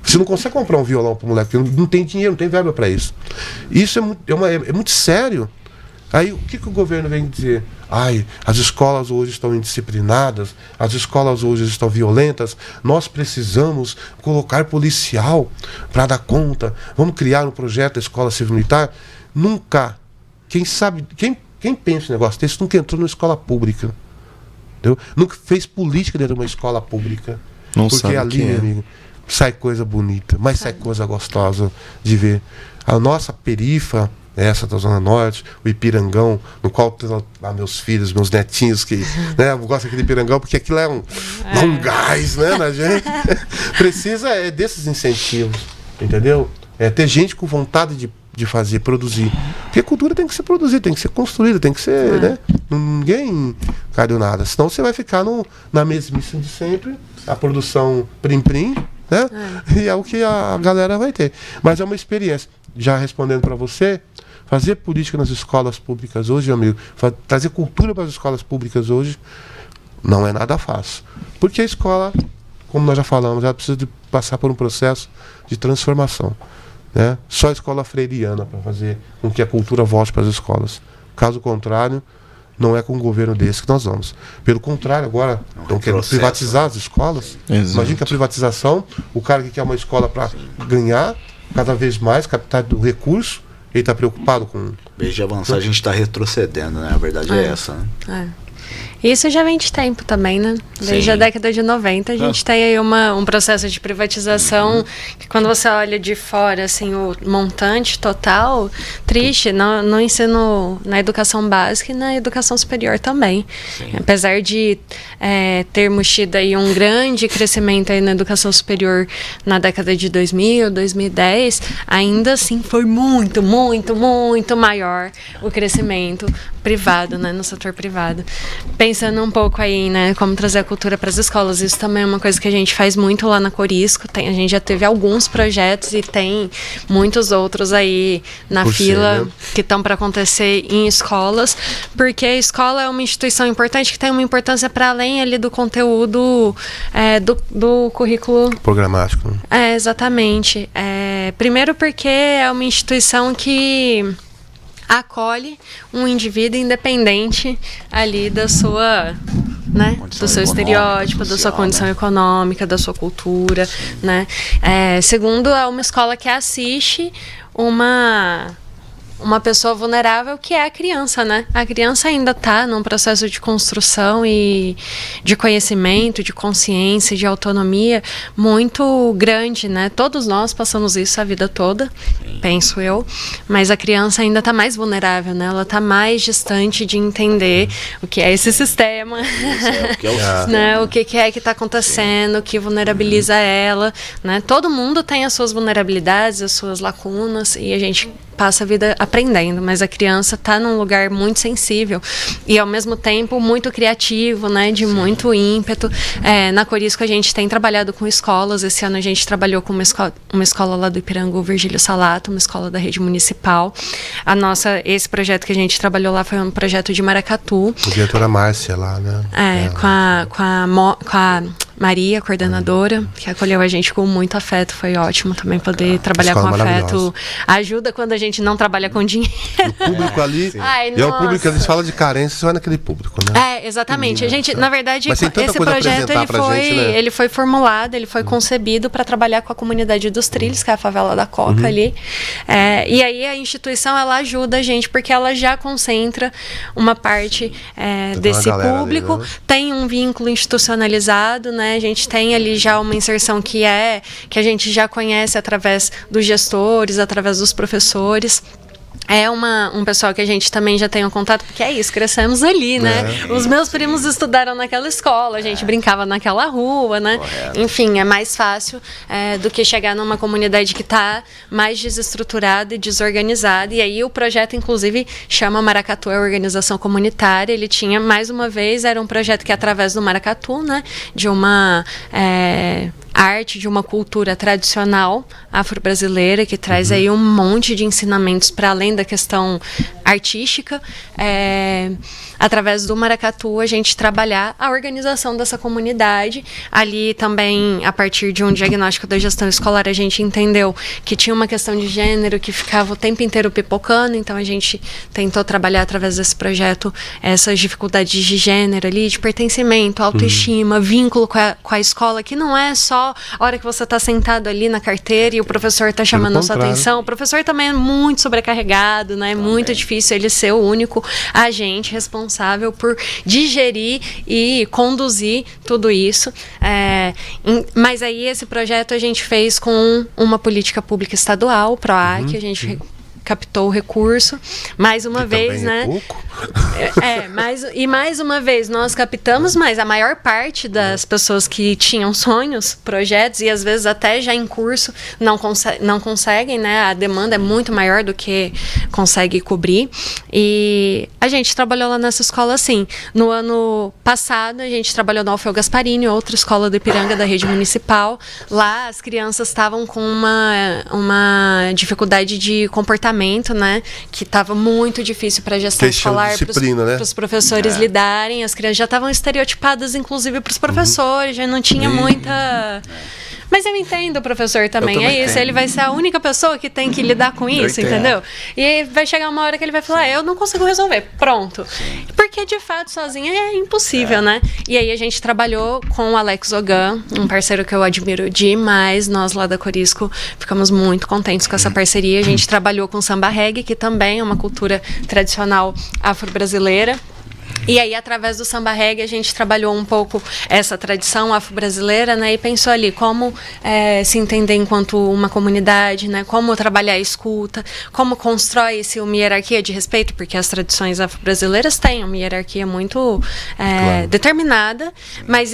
Você não consegue comprar um violão para o moleque, porque não tem dinheiro, não tem verba para isso. Isso é muito sério. Aí o que o governo vem dizer? As escolas hoje estão indisciplinadas, as escolas hoje estão violentas, nós precisamos colocar policial para dar conta, vamos criar um projeto da escola civil-militar. Nunca. Quem pensa em negócio desse nunca entrou numa escola pública. Entendeu? Nunca fez política dentro de uma escola pública. Não porque sabe ali, meu amigo, sai coisa bonita, mas sai coisa gostosa de ver. A nossa perifa, essa da Zona Norte, o Ipirangão, no qual tenho lá meus filhos, meus netinhos, que eu gosto daquele Ipirangão, porque aquilo é um gás, né, na gente. Precisa desses incentivos, entendeu? Ter gente com vontade de fazer, produzir. Porque a cultura tem que ser produzida, tem que ser construída, tem que ser, né? Ninguém cai do nada. Senão você vai ficar na mesmice de sempre, a produção prim-prim, né? E é o que a galera vai ter. Mas é uma experiência. Já respondendo para você, fazer política nas escolas públicas hoje, meu amigo, trazer cultura para as escolas públicas hoje, não é nada fácil. Porque a escola, como nós já falamos, ela precisa de passar por um processo de transformação. Né? Só a escola freiriana para fazer com que a cultura volte para as escolas. Caso contrário, não é com um governo desse que nós vamos. Pelo contrário, agora estão querendo privatizar as escolas. Exato. Imagina que a privatização, o cara que quer uma escola para ganhar cada vez mais, captar do recurso, ele está preocupado com... Em vez de avançar, a gente está retrocedendo, né? A verdade é essa, né? Isso já vem de tempo também, né? Desde a década de 90 a gente tem aí um processo de privatização que quando você olha de fora, assim, o montante total, triste, no ensino, na educação básica e na educação superior também. Sim. Apesar de termos tido aí um grande crescimento aí na educação superior na década de 2000, 2010, ainda assim foi muito, muito, muito maior o crescimento privado, né, no setor privado. Pensando um pouco aí, né, como trazer a cultura para as escolas, isso também é uma coisa que a gente faz muito lá na Corisco. A gente já teve alguns projetos e tem muitos outros aí na fila que estão para acontecer em escolas, porque a escola é uma instituição importante que tem uma importância para além ali do conteúdo do currículo programático. Exatamente. Primeiro porque é uma instituição que acolhe um indivíduo independente ali da sua, né, do seu estereótipo, da sua condição econômica, da sua cultura, né. Segundo, é uma escola que assiste uma pessoa vulnerável, que é a criança, né? A criança ainda está num processo de construção e de conhecimento, de consciência, de autonomia muito grande, né? Todos nós passamos isso a vida toda, penso eu, mas a criança ainda está mais vulnerável, né? Ela está mais distante de entender o que é esse sistema, né? O que é que está acontecendo, o que vulnerabiliza ela, né? Todo mundo tem as suas vulnerabilidades, as suas lacunas, e a gente passa a vida aprendendo, mas a criança está num lugar muito sensível e ao mesmo tempo muito criativo, né, de muito ímpeto. Na Corisco a gente tem trabalhado com escolas. Esse ano a gente trabalhou com uma escola lá do Ipirangu, Virgílio Salato, uma escola da rede municipal. Esse projeto que a gente trabalhou lá foi um projeto de Maracatu. A diretora Márcia lá, né? Com a Maria, coordenadora, que acolheu a gente com muito afeto. Foi ótimo também poder trabalhar com afeto. Ajuda quando a gente não trabalha com dinheiro. O público ali, é o público que eles falam de carência, você vai naquele público, né? Exatamente. A gente, na verdade, esse projeto ele foi formulado, ele foi concebido para trabalhar com a comunidade dos Trilhos, que é a favela da Coca ali. E aí a instituição, ela ajuda a gente, porque ela já concentra uma parte desse público, ali, né? Tem um vínculo institucionalizado, né? né? A gente tem ali já uma inserção que a gente já conhece através dos gestores, através dos professores. É um pessoal que a gente também já tem um contato, porque é isso, crescemos ali, né? Os meus primos estudaram naquela escola, a gente brincava naquela rua, né? Correto. Enfim, é mais fácil do que chegar numa comunidade que está mais desestruturada e desorganizada. E aí o projeto, inclusive, chama Maracatu, é Organização Comunitária. Ele tinha, mais uma vez, era um projeto que, através do maracatu, né? De uma arte, de uma cultura tradicional afro-brasileira, que traz aí um monte de ensinamentos para além da questão artística. Através do maracatu, a gente trabalhar a organização dessa comunidade. Ali também, a partir de um diagnóstico da gestão escolar, a gente entendeu que tinha uma questão de gênero que ficava o tempo inteiro pipocando, então a gente tentou trabalhar através desse projeto essas dificuldades de gênero ali, de pertencimento, autoestima, vínculo com a escola, que não é só a hora que você está sentado ali na carteira e o professor está chamando a sua atenção. O professor também é muito sobrecarregado, né? É muito difícil ele ser o único agente responsável por digerir e conduzir tudo isso. Mas aí esse projeto a gente fez com uma política pública estadual, o PROAC, a gente captou o recurso, mais uma vez, né? Mais uma vez nós captamos, mas a maior parte das pessoas que tinham sonhos, projetos e às vezes até já em curso não conseguem, né? A demanda é muito maior do que consegue cobrir. E a gente trabalhou lá nessa escola assim. No ano passado a gente trabalhou na Alfeu Gasparini, outra escola do Ipiranga da rede municipal. Lá as crianças estavam com uma dificuldade de comportamento, né, que estava muito difícil para a gestão escolar, para os professores lidarem. As crianças já estavam estereotipadas, inclusive, para os professores, já não tinha muita... Mas eu entendo o professor também, é isso, ele vai ser a única pessoa que tem que lidar com isso, entendeu? E vai chegar uma hora que ele vai falar, eu não consigo resolver, pronto. Porque, de fato, sozinha é impossível, né? E aí a gente trabalhou com o Alex Ogan, um parceiro que eu admiro demais, nós lá da Corisco ficamos muito contentes com essa parceria. A gente trabalhou com samba reggae, que também é uma cultura tradicional afro-brasileira. E aí, através do samba reggae, a gente trabalhou um pouco essa tradição afro-brasileira, né? E pensou ali como se entender enquanto uma comunidade, né? Como trabalhar a escuta, como constrói-se uma hierarquia de respeito, porque as tradições afro-brasileiras têm uma hierarquia muito determinada, mas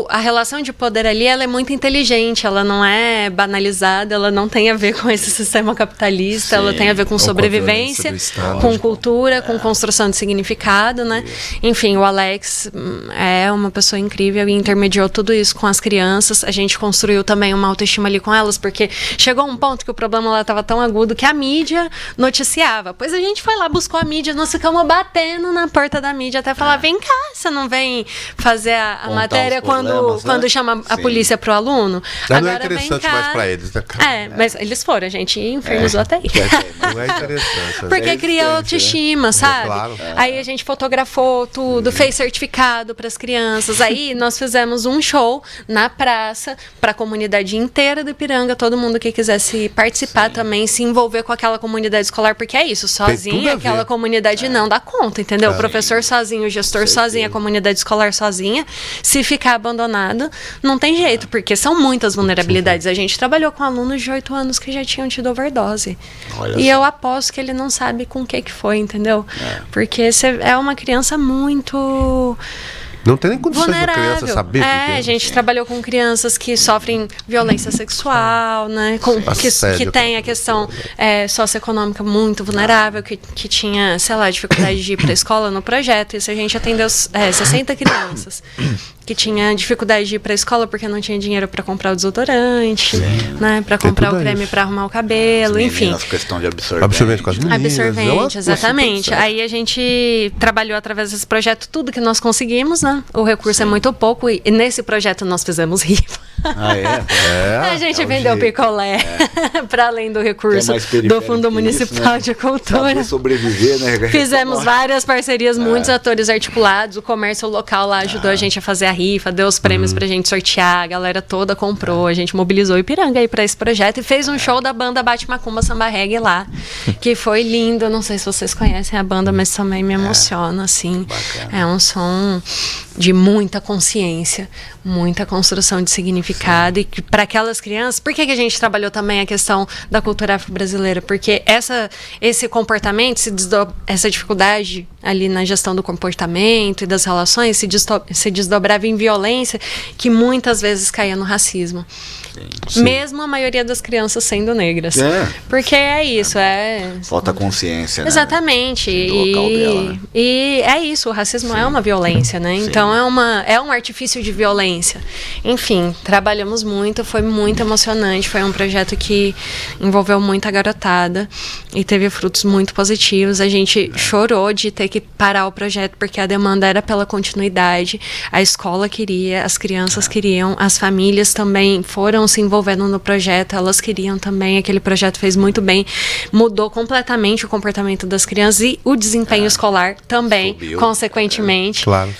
a relação de poder ali, ela é muito inteligente, ela não é banalizada, ela não tem a ver com esse sistema capitalista, ela tem a ver com sobrevivência, com cultura, com construção de significado, né? Enfim, o Alex é uma pessoa incrível e intermediou tudo isso com as crianças. A gente construiu também uma autoestima ali com elas, porque chegou um ponto que o problema lá estava tão agudo que a mídia noticiava. Pois a gente foi lá, buscou a mídia, nós ficamos batendo na porta da mídia até falar, vem cá, você não vem fazer a matéria quando chama a polícia pro aluno? Agora não é interessante mais para eles, né? Mas eles foram, a gente infernizou até aí. Não é interessante. Porque cria autoestima, sabe? Claro. Aí a gente fotografou tudo, fez certificado para as crianças. Aí nós fizemos um show na praça para a comunidade inteira do Ipiranga, todo mundo que quisesse participar também, se envolver com aquela comunidade escolar, porque é isso, sozinha aquela comunidade não dá conta, entendeu? O professor sozinho, o gestor sozinho, a comunidade escolar sozinha, se ficar abandonado, não tem jeito, porque são muitas vulnerabilidades. A gente trabalhou com alunos de 8 anos que já tinham tido overdose. E eu aposto que ele não sabe com o que foi, entendeu? Porque é uma criança muito... Não tem nem condições da criança saber. A gente trabalhou com crianças que sofrem violência sexual, né? Que tem a questão socioeconômica muito vulnerável, que tinha, sei lá, dificuldade de ir para a escola no projeto. Isso a gente atendeu 60 crianças que tinha dificuldade de ir para a escola porque não tinha dinheiro para comprar o desodorante, né? Para comprar o creme para arrumar o cabelo, enfim. As questão de absorvente. Absorvente com as meninas. Absorvente, exatamente. Aí a gente trabalhou através desse projeto tudo que nós conseguimos, né? O recurso é muito pouco e nesse projeto nós fizemos rifa. A gente vendeu picolé para além do recurso do Fundo Municipal de Cultura. Sobreviver, né? Fizemos várias parcerias, muitos atores articulados. O comércio local lá ajudou a gente a fazer a rifa, deu os prêmios pra gente sortear, a galera toda comprou, a gente mobilizou o Ipiranga aí pra esse projeto e fez um show da banda Bate Macumba Samba Reggae lá, que foi lindo. Não sei se vocês conhecem a banda, mas também me emociona, assim. Bacana. É um som de muita consciência, muita construção de significado. E para aquelas crianças, por que a gente trabalhou também a questão da cultura afro-brasileira? Porque esse comportamento, essa dificuldade ali na gestão do comportamento e das relações se desdobrava em violência, que muitas vezes caía no racismo. Sim. Mesmo a maioria das crianças sendo negras. Porque é isso, falta consciência, né? Exatamente. Do local dela, né? E é isso, o racismo é uma violência, né? Sim. Então é um artifício de violência. Enfim, trabalhamos muito, foi muito emocionante, foi um projeto que envolveu muita garotada e teve frutos muito positivos. A gente chorou de ter que parar o projeto porque a demanda era pela continuidade, a escola queria, as crianças queriam, as famílias também foram se envolvendo no projeto, elas queriam também, aquele projeto fez muito bem, mudou completamente o comportamento das crianças e o desempenho escolar também, Subiu. Claro.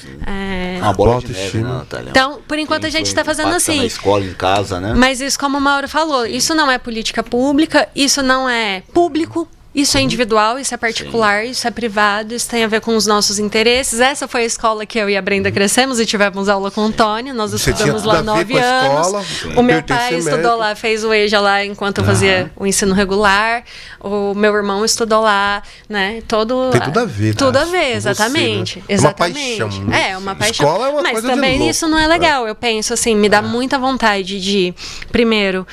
Uma bola de Autoestima. neve, né, Natália? Então, por enquanto a gente está fazendo Impacta assim. na escola, em casa, né? Mas isso, como o Mauro falou, isso não é política pública, isso não é público, isso é individual, isso é particular, isso é privado, isso tem a ver com os nossos interesses. Essa foi a escola que eu e a Brenda crescemos e tivemos aula com o Tônio. Nós Você estudamos tinha lá tudo a ver 9 com a anos. escola, O meu pertencer pai mérito. estudou lá, fez o EJA lá enquanto eu fazia o ensino regular. O meu irmão estudou lá, né? Tem tudo a ver, Tudo cara, a ver, com exatamente. você, né? Exatamente. Uma paixão, né? É, uma paixão. Escola é uma Mas coisa de também louco. isso não é legal. Eu penso assim, me dá muita vontade de, primeiro,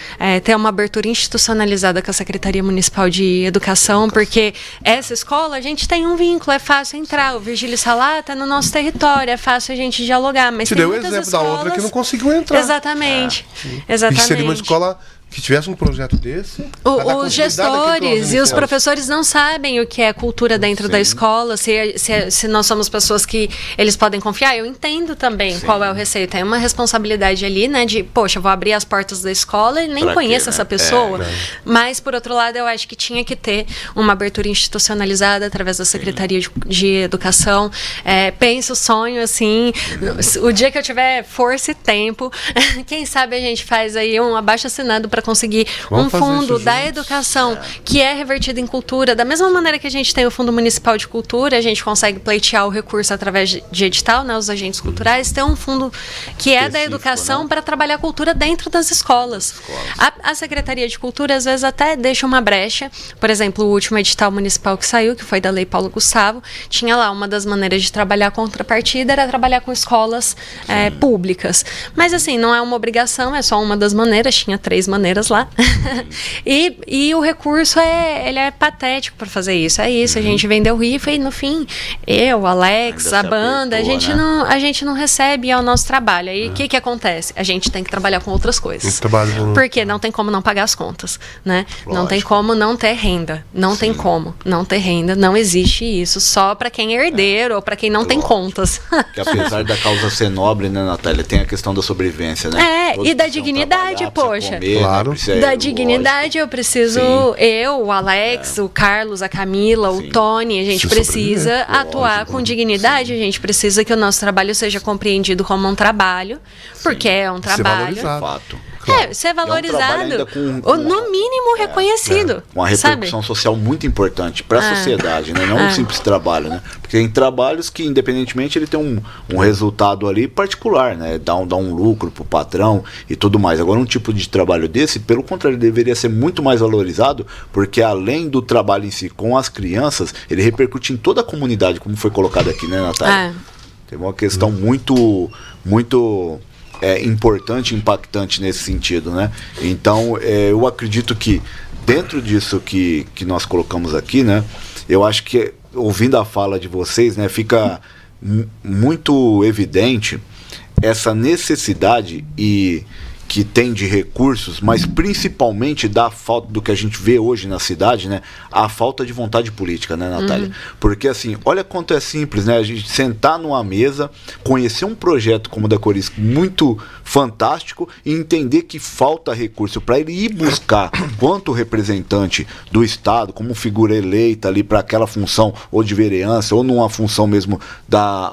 ter uma abertura institucionalizada com a Secretaria Municipal de Educação, porque essa escola, a gente tem um vínculo, é fácil entrar. O Virgílio Salá tá no nosso território, é fácil a gente dialogar. Mas Te tem deu o muitas exemplo da escolas... outra que não conseguiu entrar. Exatamente. E Exatamente. seria uma escola que tivesse um projeto desse. pra dar Os continuidade àquilo que nós gestores e os iniciamos. professores não sabem o que é cultura dentro da escola, se nós somos pessoas que eles podem confiar. Eu entendo também qual é o receio. Tem uma responsabilidade ali, né, de, poxa, eu vou abrir as portas da escola e nem Pra conheço quê, né? essa pessoa. Mas, por outro lado, eu acho que tinha que ter uma abertura institucionalizada através da Secretaria de Educação. Penso, sonho, assim, o dia que eu tiver força e tempo, quem sabe a gente faz aí um abaixo-assinado para conseguir Vamos um fazer fundo isso da juntos. educação que é revertido em cultura. Da mesma maneira que a gente tem o Fundo Municipal de Cultura, a gente consegue pleitear o recurso através de edital, né, os agentes culturais, tem um fundo que é da Específico, educação né? para trabalhar a cultura dentro das escolas. A Secretaria de Cultura, às vezes, até deixa uma brecha. Por exemplo, o último edital municipal que saiu, que foi da Lei Paulo Gustavo, tinha lá uma das maneiras de trabalhar a contrapartida era trabalhar com escolas públicas. Mas, assim, não é uma obrigação, é só uma das maneiras, tinha 3 maneiras lá. E o recurso ele é patético para fazer isso. É isso, a gente vendeu rifa e no fim, eu, Alex, Ainda a se banda, apertou, né? a gente não recebe, é o nosso trabalho. Aí o que acontece? A gente tem que trabalhar com outras coisas. Esse trabalho com- Porque não tem como não pagar as contas, né? Não tem Lógico. como não ter renda. Não tem como não ter renda. Não existe isso só para quem é herdeiro ou para quem não tem Lógico. contas. Que apesar da causa ser nobre, né, Natália, tem a questão da sobrevivência, né? Todos E da precisam dignidade, trabalhar, precisam poxa. comer, Claro. né? Precisa- Da lógico. dignidade, eu preciso, eu, o Alex, o Carlos, a Camila, o Sim. Tony, a gente Precisa precisa sobreviver, atuar lógico. com dignidade, a gente precisa que o nosso trabalho seja compreendido como um trabalho, porque é um Ser trabalho. valorizado. Fato. Ser trabalho valorizado, ainda com- ou no mínimo reconhecido. Uma repercussão social muito importante para a sociedade, né? Não um simples trabalho, né? Porque tem trabalhos que, independentemente, ele tem um resultado ali particular, né? Dá um lucro pro patrão e tudo mais. Agora, um tipo de trabalho desse, pelo contrário, deveria ser muito mais valorizado, porque além do trabalho em si com as crianças, ele repercute em toda a comunidade, como foi colocado aqui, né, Natália? Tem uma questão muito importante, impactante nesse sentido, né? Então, eu acredito que dentro disso que nós colocamos aqui, né? Eu acho que, ouvindo a fala de vocês, né, fica muito evidente essa necessidade que tem de recursos, mas principalmente da falta do que a gente vê hoje na cidade, né? A falta de vontade política, né, Natália? Porque assim, olha quanto é simples, né? A gente sentar numa mesa, conhecer um projeto como o da Corisco muito fantástico e entender que falta recurso para ele ir buscar quanto representante do Estado, como figura eleita ali para aquela função ou de vereança ou numa função mesmo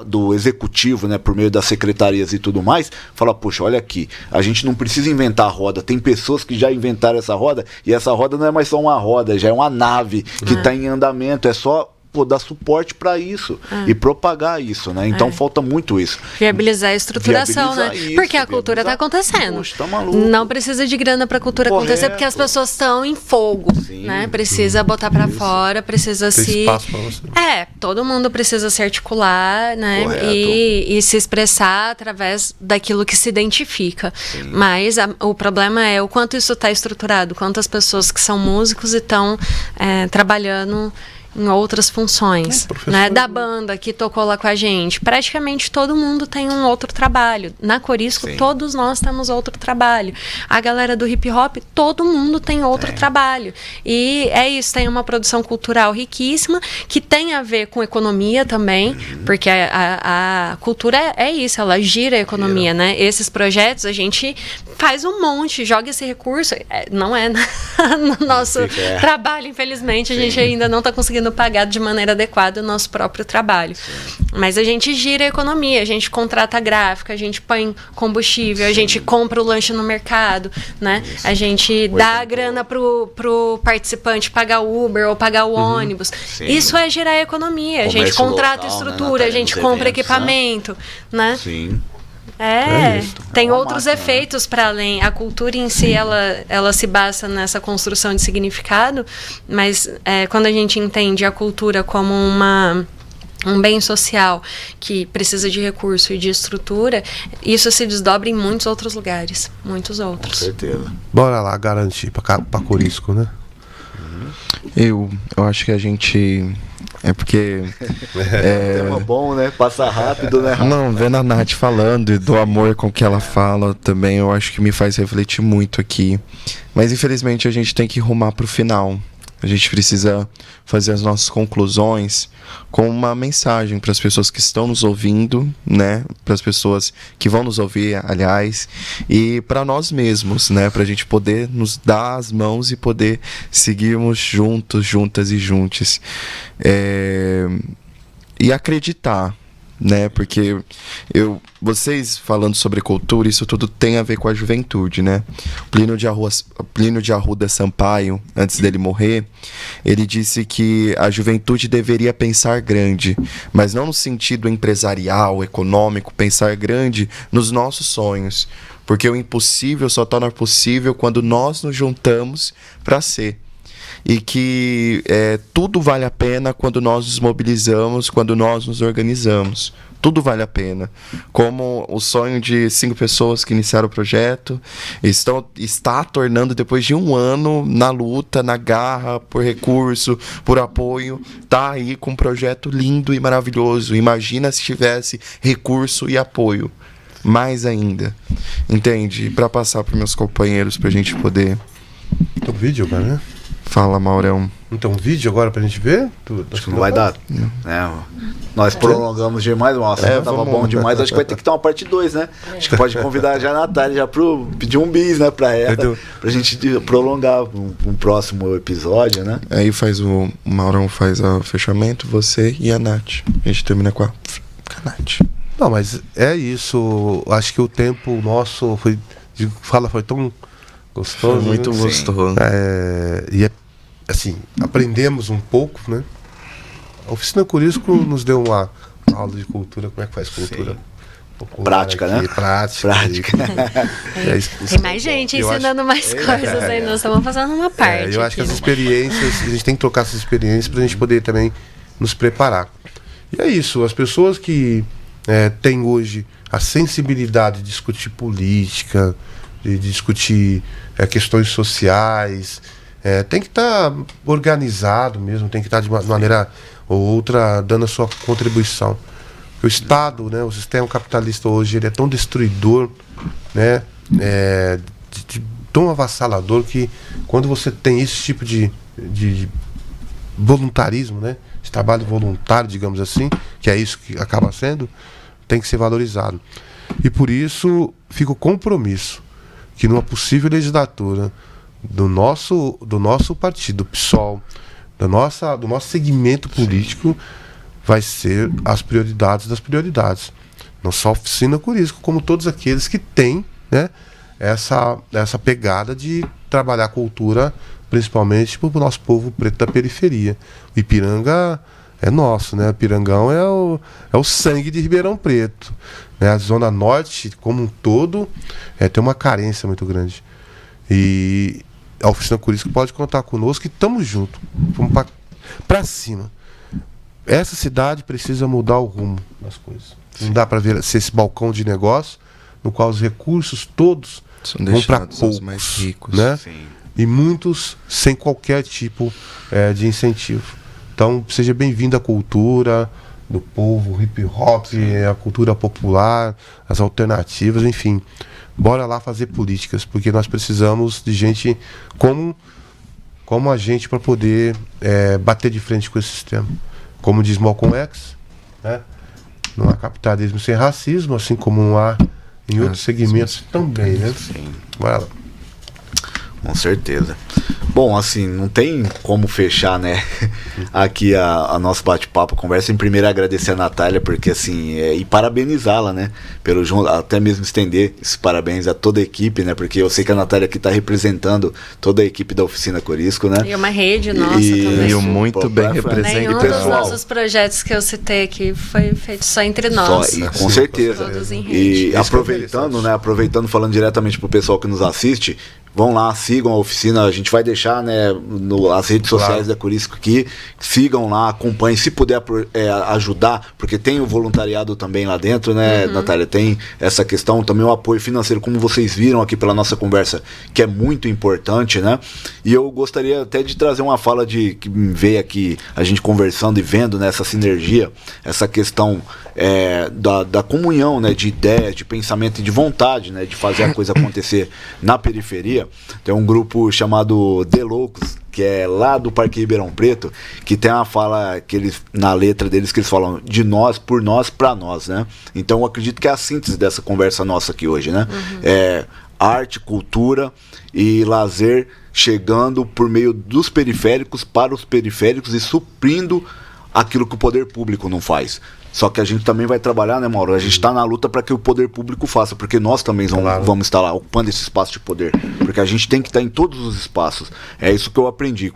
do executivo, né, por meio das secretarias e tudo mais, fala, poxa, olha aqui, a gente não precisa precisa inventar a roda. Tem pessoas que já inventaram essa roda, e essa roda não é mais só uma roda, já é uma nave que está em andamento. É só dar suporte para isso e propagar isso, né? Então falta muito isso. Viabilizar a estruturação, né? Isso, porque a cultura está acontecendo. Poxa, tá maluco. Não precisa de grana para a cultura acontecer, porque as pessoas estão em fogo, né? Precisa botar para fora, precisa Tem se... espaço pra você. Todo mundo precisa se articular, né? E se expressar através daquilo que se identifica. Sim. Mas o problema é o quanto isso está estruturado, quantas pessoas que são músicos e estão trabalhando em outras funções, né? Da banda que tocou lá com a gente, praticamente todo mundo tem um outro trabalho. Na Corisco, todos nós temos outro trabalho. A galera do hip hop, todo mundo tem outro trabalho. E é isso, tem uma produção cultural riquíssima, que tem a ver com economia também, porque a cultura é isso, ela gira a economia, né? Esses projetos, a gente faz um monte, joga esse recurso, não é no nosso trabalho, infelizmente, a gente ainda não está conseguindo pagar de maneira adequada o nosso próprio trabalho. Mas a gente gira a economia, a gente contrata a gráfica, a gente põe combustível, a gente compra o lanche no mercado, né? A gente dá a grana pro participante pagar o Uber ou pagar o ônibus. Isso é girar a economia. A gente contrata estrutura, a gente compra equipamento, né? Sim. Tem outros efeitos para além. A cultura em si, ela se basa nessa construção de significado, mas quando a gente entende a cultura como um bem social que precisa de recurso e de estrutura, isso se desdobra em muitos outros lugares, muitos outros. Com certeza. Bora lá garantir pra Corisco, né? Eu acho que a gente... É porque... Tema bom, né? Passa rápido, né? Não, vendo a Nath falando e do amor com que ela fala também, eu acho que me faz refletir muito aqui. Mas infelizmente a gente tem que rumar pro final. A gente precisa fazer as nossas conclusões com uma mensagem para as pessoas que estão nos ouvindo, né? Para as pessoas que vão nos ouvir, aliás, e para nós mesmos, né? Para a gente poder nos dar as mãos e poder seguirmos juntos, juntas e juntos. E acreditar, né? Porque vocês falando sobre cultura, isso tudo tem a ver com a juventude, né? Plínio de Arruda Sampaio, antes dele morrer, ele disse que a juventude deveria pensar grande, mas não no sentido empresarial, econômico, pensar grande nos nossos sonhos, porque o impossível só torna possível quando nós nos juntamos para ser. E que tudo vale a pena quando nós nos mobilizamos, quando nós nos organizamos. Tudo vale a pena. Como o sonho de 5 pessoas que iniciaram o projeto está tornando, depois de 1 ano, na luta, na garra, por recurso, por apoio, tá aí com um projeto lindo e maravilhoso. Imagina se tivesse recurso e apoio. Mais ainda. Entende? Para passar para meus companheiros, para a gente poder... Tem um vídeo agora, né? Fala, Maurão. Então, um vídeo agora pra gente ver? Acho que não vai dar. Nós prolongamos demais. Nossa, tava bom demais. Acho que vai ter que ter uma parte 2, né? Acho que pode convidar já a Natália já pedir um bis, né, pra ela. Pra gente prolongar um próximo episódio, né? Aí o Maurão faz o fechamento, você e a Nath. A gente termina com a Nath. Não, mas é isso. Acho que o tempo nosso foi tão gostoso. Foi muito gostoso. E assim, aprendemos um pouco, né? A Oficina Corisco nos deu uma aula de cultura. Como é que faz cultura? Prática, aqui, né? Prática. Tem mais gente ensinando mais coisas aí. Nós estamos fazendo uma parte. Eu acho que as experiências, a gente tem que trocar essas experiências pra gente poder também nos preparar. E é isso, as pessoas que têm hoje a sensibilidade de discutir política, de discutir questões sociais, tem que estar organizado mesmo, tem que estar de uma maneira ou outra dando a sua contribuição. O Estado, né, o sistema capitalista hoje, ele é tão destruidor, né, tão avassalador, que quando você tem esse tipo de voluntarismo, né, esse trabalho voluntário, digamos assim, que é isso que acaba sendo, tem que ser valorizado. E por isso fica o compromisso que numa possível legislatura do nosso partido, do PSOL, do nosso segmento político, vai ser as prioridades das prioridades. Não só a Oficina Corisco, como todos aqueles que têm, né, essa pegada de trabalhar a cultura, principalmente para o nosso povo preto da periferia. O Ipiranga é nosso, né? O Ipirangão é o sangue de Ribeirão Preto, né? A Zona Norte, como um todo, tem uma carência muito grande. E a Oficina Corisco pode contar conosco e estamos juntos. Vamos para cima. Essa cidade precisa mudar o rumo das coisas. Não dá para ser esse balcão de negócio no qual os recursos todos vão para poucos, mais ricos, né? Sim. E muitos sem qualquer tipo de incentivo. Então, seja bem-vindo à cultura do povo, o hip hop, a cultura popular, as alternativas, enfim. Bora lá fazer políticas, porque nós precisamos de gente como a gente para poder bater de frente com esse sistema. Como diz Malcolm X, né? Não há capitalismo sem racismo, assim como não há em outros segmentos também, né? Sim. Bora lá. Com certeza. Bom, assim, não tem como fechar, né, aqui a nosso bate-papo, conversa. Em primeiro, agradecer a Natália, porque assim, e parabenizá-la, né, até mesmo estender esses parabéns a toda a equipe, né, porque eu sei que a Natália aqui está representando toda a equipe da Oficina Corisco, né. E uma rede nossa também. E muito bem representado. Nenhum dos nossos projetos que eu citei aqui foi feito só entre nós. Com certeza. Todos em rede. E aproveitando, falando diretamente pro pessoal que nos assiste, vão lá, sigam a oficina, a gente vai deixar, né, as redes sociais da Corisco aqui, sigam lá, acompanhem, se puder ajudar, porque tem o voluntariado também lá dentro, né, Natália, tem essa questão, também o apoio financeiro, como vocês viram aqui pela nossa conversa, que é muito importante, né, e eu gostaria até de trazer uma fala que veio aqui, a gente conversando e vendo, né, essa sinergia, essa questão da comunhão, né, de ideias, de pensamento e de vontade, né, de fazer a coisa acontecer na periferia. Tem um grupo chamado The Loucos, que é lá do Parque Ribeirão Preto, que tem uma fala que eles, na letra deles, que eles falam de nós, por nós, pra nós, né? Então eu acredito que é a síntese dessa conversa nossa aqui hoje, né? Arte, cultura e lazer chegando por meio dos periféricos para os periféricos e suprindo aquilo que o poder público não faz. Só que a gente também vai trabalhar, né, Mauro? A gente está na luta para que o poder público faça, porque nós também vamos estar lá ocupando esse espaço de poder, porque a gente tem que estar em todos os espaços. É isso que eu aprendi.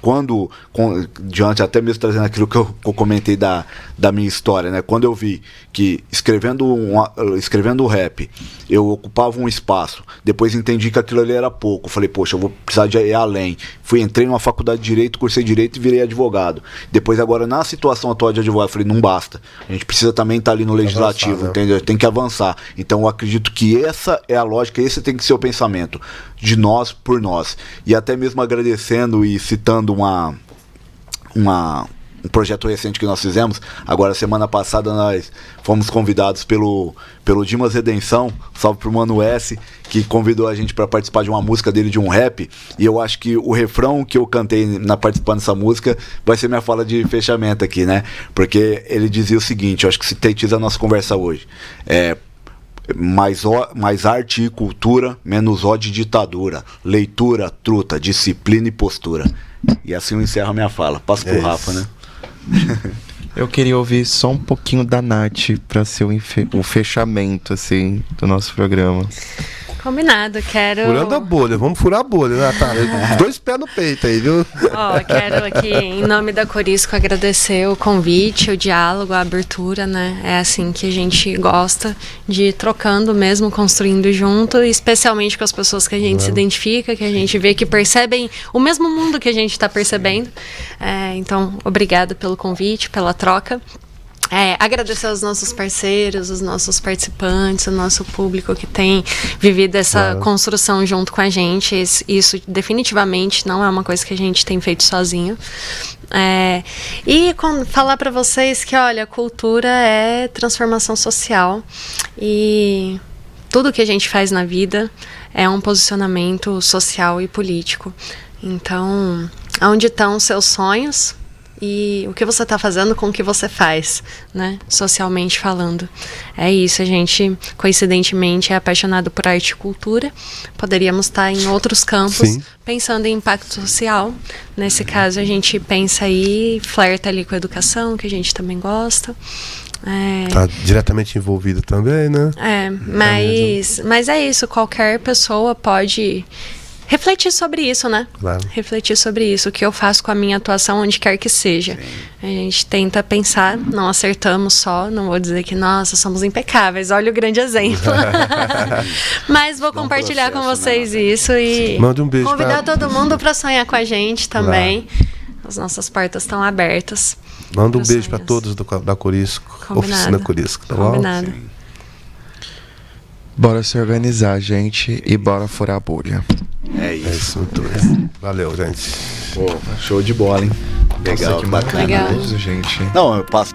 Diante, até mesmo trazendo aquilo que eu comentei da minha história, né? Quando eu vi que escrevendo o rap, eu ocupava um espaço, depois entendi que aquilo ali era pouco. Falei, poxa, eu vou precisar de ir além. Entrei numa faculdade de Direito, cursei Direito e virei advogado. Depois, agora, na situação atual de advogado, falei, não basta. A gente precisa também estar ali no legislativo, avançar, entendeu? Tem que avançar. Então eu acredito que essa é a lógica, esse tem que ser o pensamento de nós por nós. E até mesmo agradecendo e citando um projeto recente que nós fizemos. Agora, semana passada, nós fomos convidados pelo Dimas Redenção, salve pro Mano S, que convidou a gente para participar de uma música dele, de um rap, e eu acho que o refrão que eu cantei participando dessa música vai ser minha fala de fechamento aqui, né? Porque ele dizia o seguinte, eu acho que sintetiza a nossa conversa hoje, mais arte e cultura, menos ódio e ditadura, leitura, truta, disciplina e postura. E assim eu encerro a minha fala. Passo pro Rafa, né? Eu queria ouvir só um pouquinho da Nath para ser o fechamento, assim, do nosso programa. Combinado, quero... Furando a bolha, vamos furar a bolha, né, Natália? 2 pés no peito aí, viu? Quero aqui, em nome da Corisco, agradecer o convite, o diálogo, a abertura, né? É assim que a gente gosta de ir trocando mesmo, construindo junto, especialmente com as pessoas que a gente se identifica, que a gente vê que percebem o mesmo mundo que a gente está percebendo. Então, obrigada pelo convite, pela troca. Agradecer aos nossos parceiros, os nossos participantes, o nosso público que tem vivido essa construção junto com a gente. Isso definitivamente não é uma coisa que a gente tem feito sozinho. E falar para vocês que, olha, cultura é transformação social e tudo que a gente faz na vida é um posicionamento social e político. Então, onde estão os seus sonhos? E o que você está fazendo com o que você faz, né? Socialmente falando. É isso, a gente, coincidentemente, é apaixonado por arte e cultura. Poderíamos estar em outros campos, pensando em impacto social. Nesse caso, a gente pensa aí, flerta ali com a educação, que a gente também gosta. Tá diretamente envolvido também, né? Mas é isso, qualquer pessoa pode refletir sobre isso, né? Claro. Refletir sobre isso, o que eu faço com a minha atuação onde quer que seja. A gente tenta pensar, não acertamos só, não vou dizer que, nossa, somos impecáveis, olha o grande exemplo. Mas vou compartilhar com vocês isso e manda um beijo convidar todo mundo para sonhar com a gente também. As nossas portas estão abertas. Manda um beijo para todos da Corisco, Oficina Corisco, tá bom? Combinado. Bora se organizar, gente, e bora furar a bolha. É isso. Muito bem. Valeu, gente. Pô, show de bola, hein? Legal, Nossa, que bacana. Legal. maravilhoso, gente. Não, eu passo.